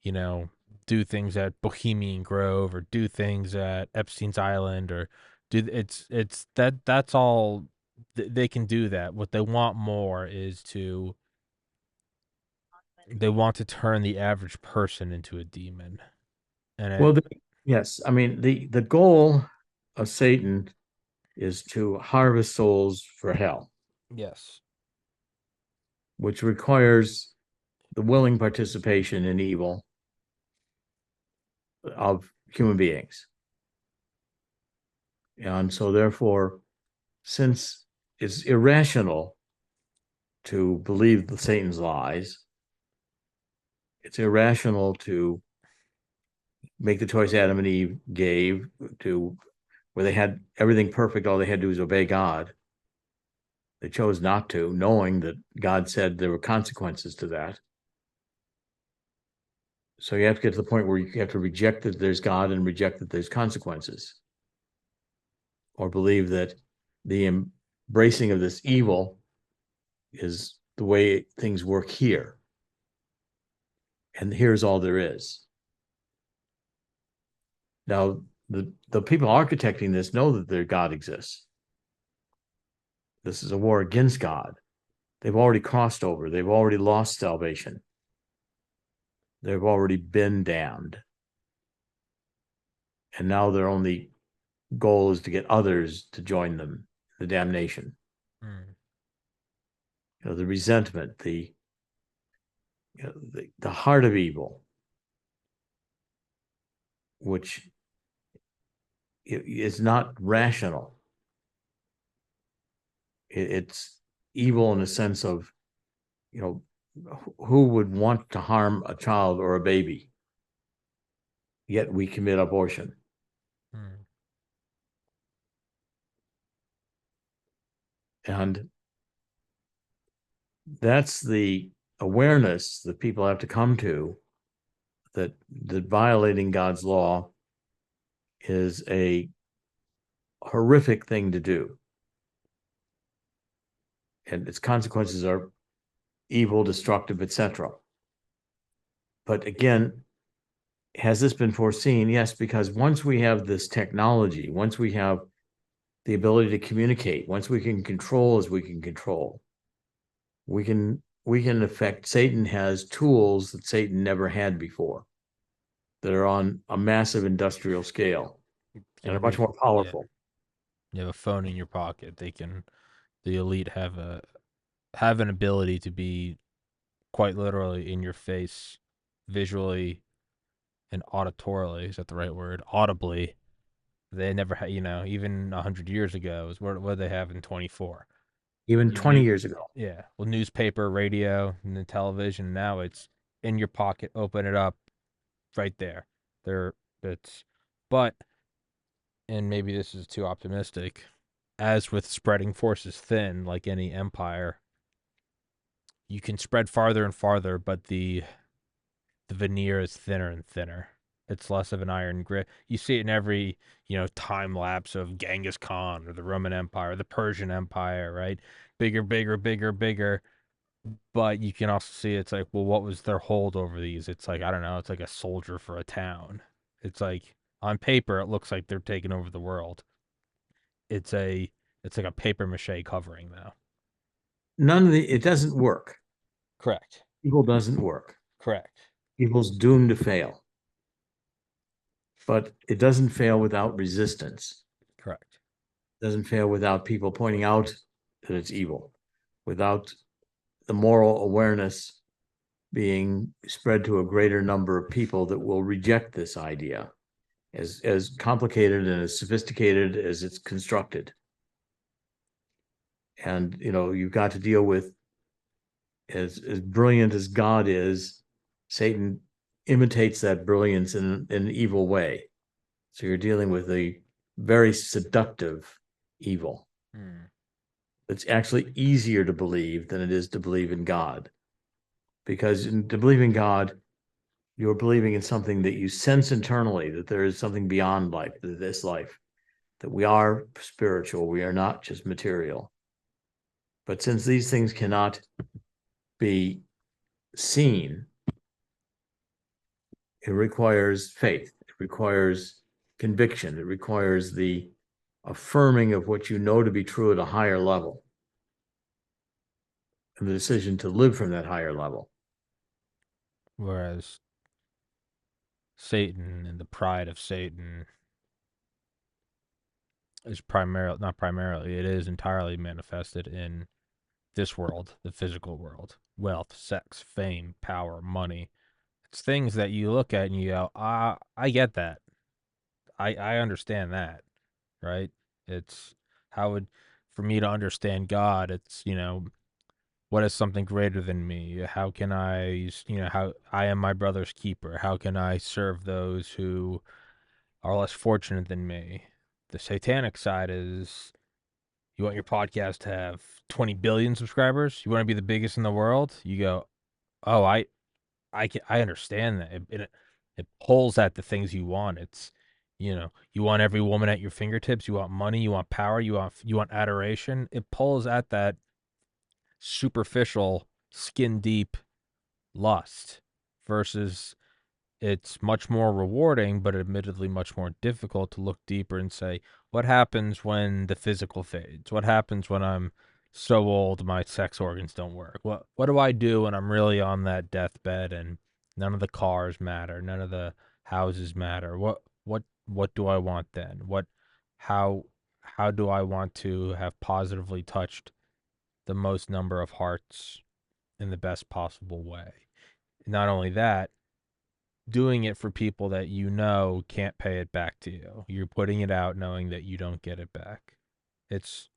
you know, do things at Bohemian Grove or do things at Epstein's Island, or it's that's all they can do that. What they want more is to they want to turn the average person into a demon. And Well, yes, I mean the goal of Satan is to harvest souls for hell, yes. which requires the willing participation in evil of human beings. And so, therefore, since it's irrational to believe Satan's lies, it's irrational to make the choice Adam and Eve gave, to where they had everything perfect, all they had to do was obey God. They chose not to, knowing that God said there were consequences to that. So you have to get to the point where you have to reject that there's God and reject that there's consequences, or believe that the embracing of this evil is the way things work here. And here's all there is. Now, the people architecting this know that their God exists. This is a war against God. They've already crossed over. They've already lost salvation. They've already been damned. And now their only goal is to get others to join them, the damnation. Mm. The resentment, the heart of evil, which is not rational. It's evil in the sense of, who would want to harm a child or a baby? Yet we commit abortion. Mm. And that's the awareness that people have to come to, that violating God's law is a horrific thing to do. And its consequences are evil, destructive, etc. But again, has this been foreseen? Yes, because once we have this technology, once we have the ability to communicate, once we can control as we can control, we can affect. Satan has tools that Satan never had before, that are on a massive industrial scale and are much more Yeah. powerful. You have a phone in your pocket. The elite have an ability to be quite literally in your face, visually and auditorily. Is that the right word? Audibly. They never had, even 100 years ago. Is what they have in 24. Even You 20 knew, years ago. yeah. Well, newspaper, radio, and then television. Now it's in your pocket. Open it up, right there. There, it's, but and maybe this is too optimistic. As with spreading forces thin, like any empire, you can spread farther and farther, but the veneer is thinner and thinner. It's less of an iron grip. You see it in every, time lapse of Genghis Khan or the Roman Empire, the Persian Empire, right? Bigger, bigger, bigger, bigger. But you can also see it's like, well, what was their hold over these? It's like, I don't know, it's like a soldier for a town. It's like on paper it looks like they're taking over the world. It's a it's like a paper mache covering though. It doesn't work. Correct. Evil doesn't work. Correct. Evil's doomed to fail. But it doesn't fail without resistance. Correct. It doesn't fail without people pointing out that it's evil, without the moral awareness being spread to a greater number of people that will reject this idea. as complicated and as sophisticated as it's constructed. And you've got to deal with, as brilliant as God is, Satan imitates that brilliance in an evil way. So you're dealing with a very seductive evil. It's actually easier to believe than it is to believe in God. Because to believe in God, you're believing in something that you sense internally, that there is something beyond life, this life, that we are spiritual, we are not just material. But since these things cannot be seen, it requires faith, it requires conviction, it requires the affirming of what you know to be true at a higher level, and the decision to live from that higher level. Whereas Satan and the pride of Satan is not primarily, it is entirely manifested in this world, the physical world. Wealth, sex, fame, power, money. It's things that you look at and you go, I get that. I understand that, right? It's how would, for me to understand God, it's, what is something greater than me? How can I, how I am my brother's keeper? How can I serve those who are less fortunate than me? The satanic side is, you want your podcast to have 20 billion subscribers? You want to be the biggest in the world? You go, oh, I understand that. It pulls at the things you want. It's, you want every woman at your fingertips. You want money. You want power. You want adoration. It pulls at that superficial, skin deep lust, versus it's much more rewarding, but admittedly much more difficult to look deeper and say, what happens when the physical fades? What happens when I'm so old my sex organs don't work? What do I do when I'm really on that deathbed and none of the cars matter, none of the houses matter? What do I want then? How do I want to have positively touched the most number of hearts in the best possible way? Not only that, doing it for people that can't pay it back to you. You're putting it out knowing that you don't get it back. It's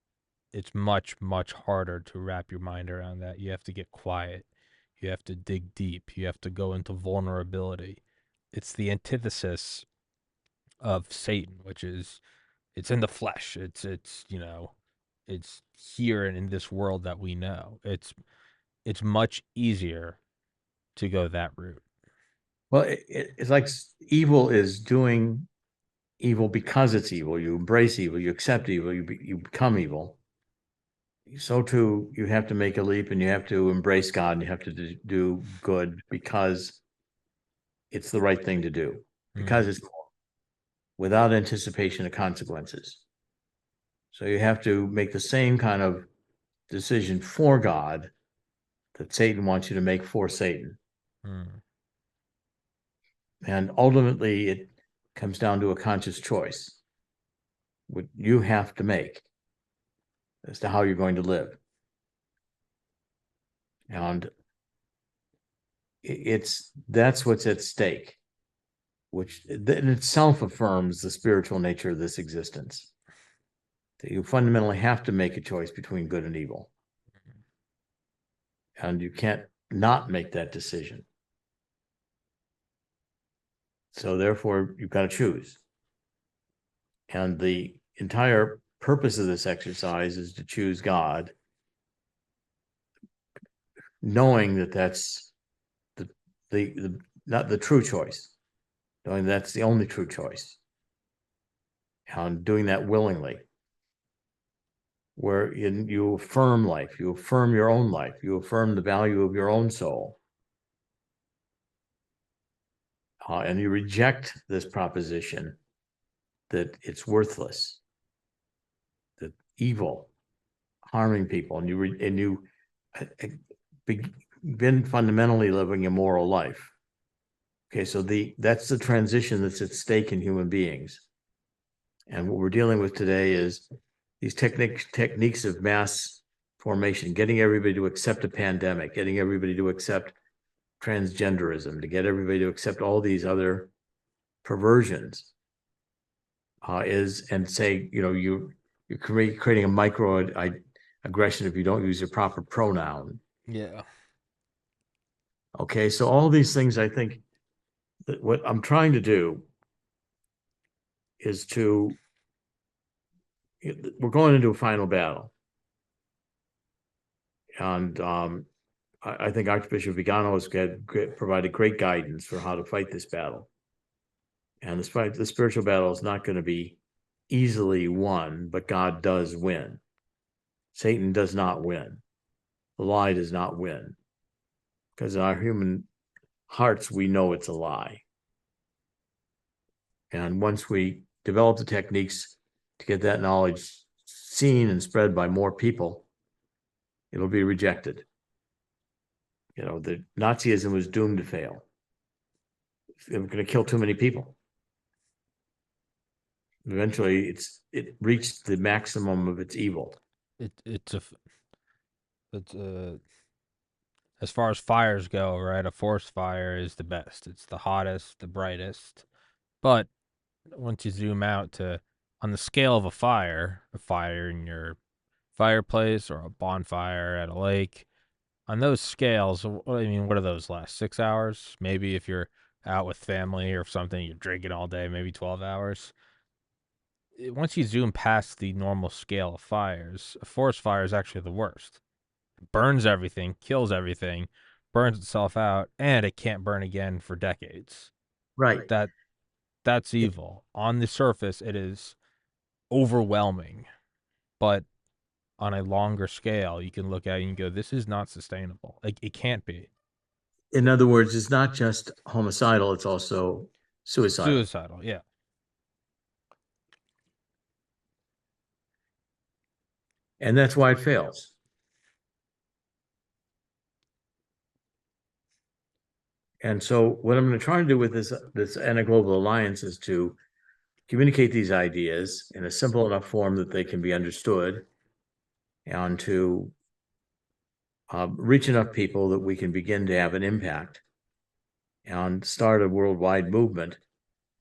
it's much, much harder to wrap your mind around that. You have to get quiet. You have to dig deep. You have to go into vulnerability. It's the antithesis of Satan, which is, it's in the flesh. It's here and in this world that we know. It's much easier to go that route. Well, it's like evil is doing evil because it's evil. You embrace evil, you accept evil, you become evil. So too, you have to make a leap and you have to embrace God and you have to do good because it's the right thing to do, because it's without anticipation of consequences. So you have to make the same kind of decision for God that Satan wants you to make for Satan. And ultimately, it comes down to a conscious choice, what you have to make as to how you're going to live. And that's what's at stake, which in itself affirms the spiritual nature of this existence. That you fundamentally have to make a choice between good and evil. And you can't not make that decision. So therefore, you've got to choose. And the entire purpose of this exercise is to choose God, knowing that that's the not the true choice, knowing that's the only true choice, and doing that willingly, where you affirm life, you affirm your own life, you affirm the value of your own soul, and you reject this proposition that it's worthless, that evil, harming people, and you begin fundamentally living a moral life. Okay, so that's the transition that's at stake in human beings. And what we're dealing with today is these techniques of mass formation, getting everybody to accept a pandemic, getting everybody to accept transgenderism, to get everybody to accept all these other perversions. is, and say, you're creating a micro aggression if you don't use your proper pronoun. Yeah. Okay, so all these things, I think that what I'm trying to do is we're going into a final battle. And I think Archbishop Vigano has provided great guidance for how to fight this battle. And the spiritual battle is not going to be easily won, but God does win. Satan does not win. The lie does not win. Because in our human hearts, we know it's a lie. And once we develop the techniques to get that knowledge seen and spread by more people, it'll be rejected. The Nazism was doomed to fail. It was going to kill too many people. Eventually, it reached the maximum of its evil. It's as far as fires go, right? A forest fire is the best. It's the hottest, the brightest. But once you zoom out to on the scale of a fire in your fireplace or a bonfire at a lake, on those scales, what do those last? 6 hours? Maybe if you're out with family or something, you're drinking all day, maybe 12 hours. Once you zoom past the normal scale of fires, a forest fire is actually the worst. It burns everything, kills everything, burns itself out, and it can't burn again for decades. Right. That that's evil. On the surface, it is overwhelming, but on a longer scale, you can look at it and go, "This is not sustainable. Like it can't be." In other words, it's not just homicidal, it's also suicidal. Suicidal, yeah. And that's why it fails. And so what I'm going to try to do with this anti-global alliance is to communicate these ideas in a simple enough form that they can be understood, and to reach enough people that we can begin to have an impact and start a worldwide movement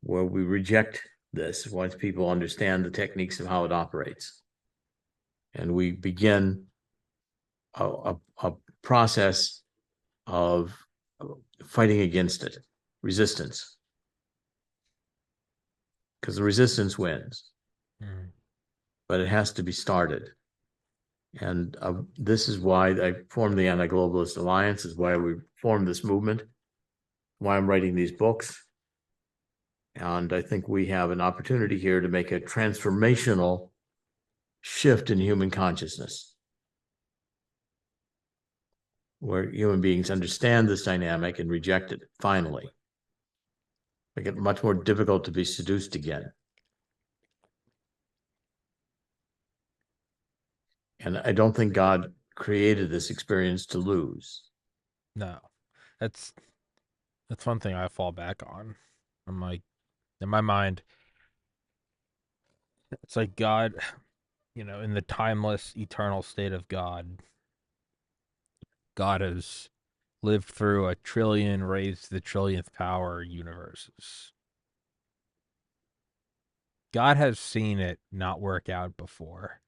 where we reject this once people understand the techniques of how it operates. And we begin a process of fighting against it, resistance. Because the resistance wins, but it has to be started. And this is why I formed the Anti-Globalist Alliance, is why we formed this movement, why I'm writing these books. And I think we have an opportunity here to make a transformational shift in human consciousness, where human beings understand this dynamic and reject it, finally. Make it much more difficult to be seduced again. And I don't think God created this experience to lose. No. That's one thing I fall back on. I'm like, in my mind, it's like God, in the timeless, eternal state of God, God has lived through a trillion raised to the trillionth power universes. God has seen it not work out before.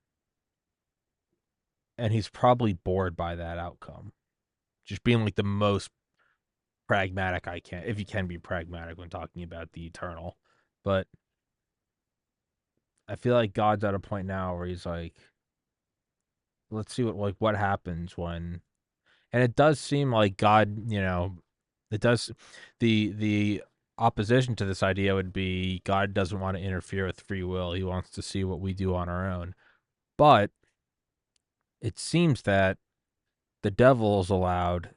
And he's probably bored by that outcome. Just being like the most pragmatic I can, if you can be pragmatic when talking about the eternal. But I feel like God's at a point now where he's like, let's see what happens when, and it does seem like God, it does, the opposition to this idea would be God doesn't want to interfere with free will. He wants to see what we do on our own. But it seems that the devil is allowed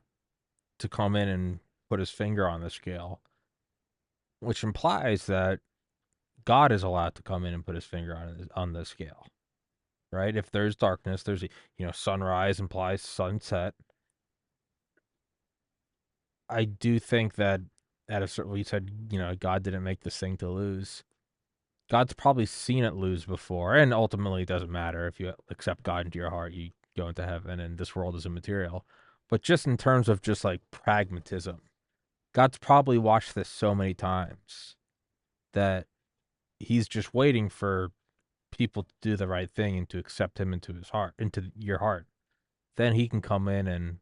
to come in and put his finger on the scale, which implies that God is allowed to come in and put his finger on the scale, right? If there's darkness, there's sunrise implies sunset. I do think that at a certain, we said, God didn't make this thing to lose. God's probably seen it lose before, and ultimately it doesn't matter if you accept God into your heart, you go into heaven, and this world is immaterial. But just in terms of just like pragmatism, God's probably watched this so many times that he's just waiting for people to do the right thing and to accept him into his heart, into your heart. Then he can come in and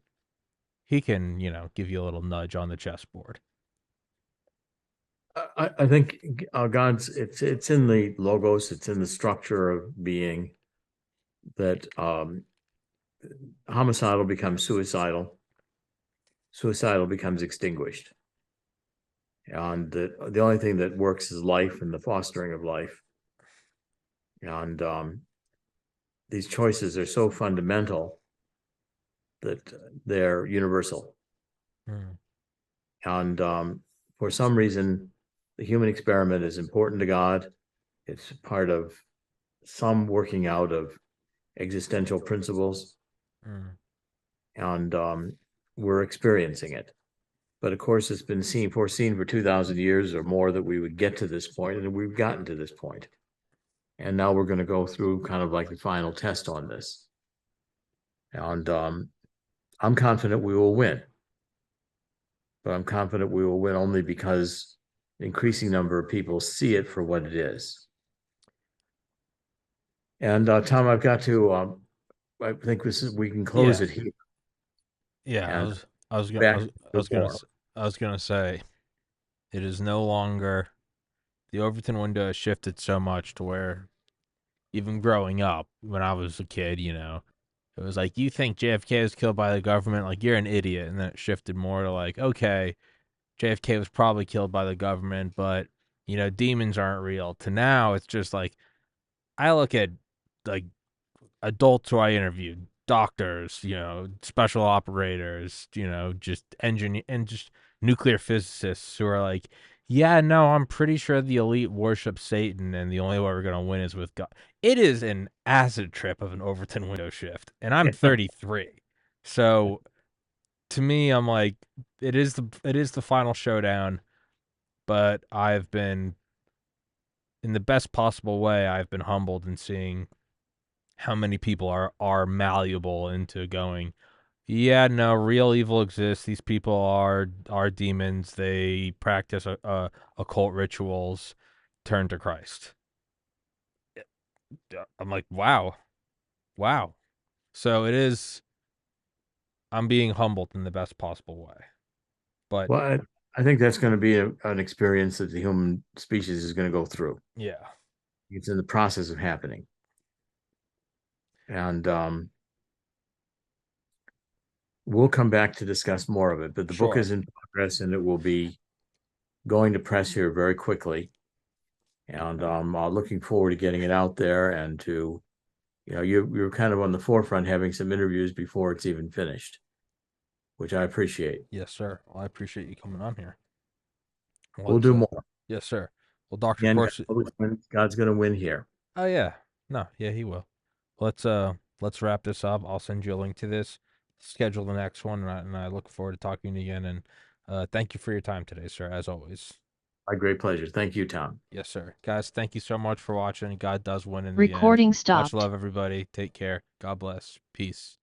he can, give you a little nudge on the chessboard. I think God's it's in the logos, it's in the structure of being that homicidal becomes suicidal, suicidal becomes extinguished. And the only thing that works is life and the fostering of life. And these choices are so fundamental that they're universal. Mm. And for some reason, the human experiment is important to God. It's part of some working out of existential principles. Mm. And we're experiencing it. But of course, it's been foreseen for 2,000 years or more that we would get to this point, and we've gotten to this point. And now we're going to go through kind of like the final test on this. And I'm confident we will win. But I'm confident we will win only because an increasing number of people see it for what it is. And Tom, I've got to. I think we can close Yeah, it here yeah. and I was gonna, back to more. I was gonna say, it is no longer the Overton window has shifted so much to where even growing up when I was a kid, it was like you think JFK was killed by the government, like you're an idiot, and then it shifted more to like, okay, JFK was probably killed by the government, but demons aren't real. To now, it's just like I look at like adults who I interviewed, doctors, special operators, just engineer and just nuclear physicists who are like, yeah, no, I'm pretty sure the elite worship Satan, and the only way we're gonna win is with God. It is an acid trip of an Overton window shift, and I'm 33, so to me, I'm like, it is the final showdown. But I've been, in the best possible way, I've been humbled in seeing how many people are malleable into going, yeah, no, real evil exists. These people are demons. They practice occult rituals. Turn to Christ. I'm like, wow, wow. So it is. I'm being humbled in the best possible way. But Well, I think that's going to be an experience that the human species is going to go through. yeah, It's in the process of happening. And we'll come back to discuss more of it. But the book sure. is in progress and it will be going to press here very quickly. And I'm looking forward to getting it out there and to, you're kind of on the forefront having some interviews before it's even finished, which I appreciate. Yes, sir. Well, I appreciate you coming on here. We'll Let's do more. yes, sir. Well, Doctor Again, Corsi. God's going to win here. Oh yeah. No, yeah, he will. Let's wrap this up. I'll send you a link to this. Schedule the next one, and I look forward to talking to you again. And thank you for your time today, sir. As always. My great pleasure. Thank you, Tom. Yes, sir. Guys, thank you so much for watching. God does win in the end. Recording Much stopped. love, everybody. Take care. God bless. Peace.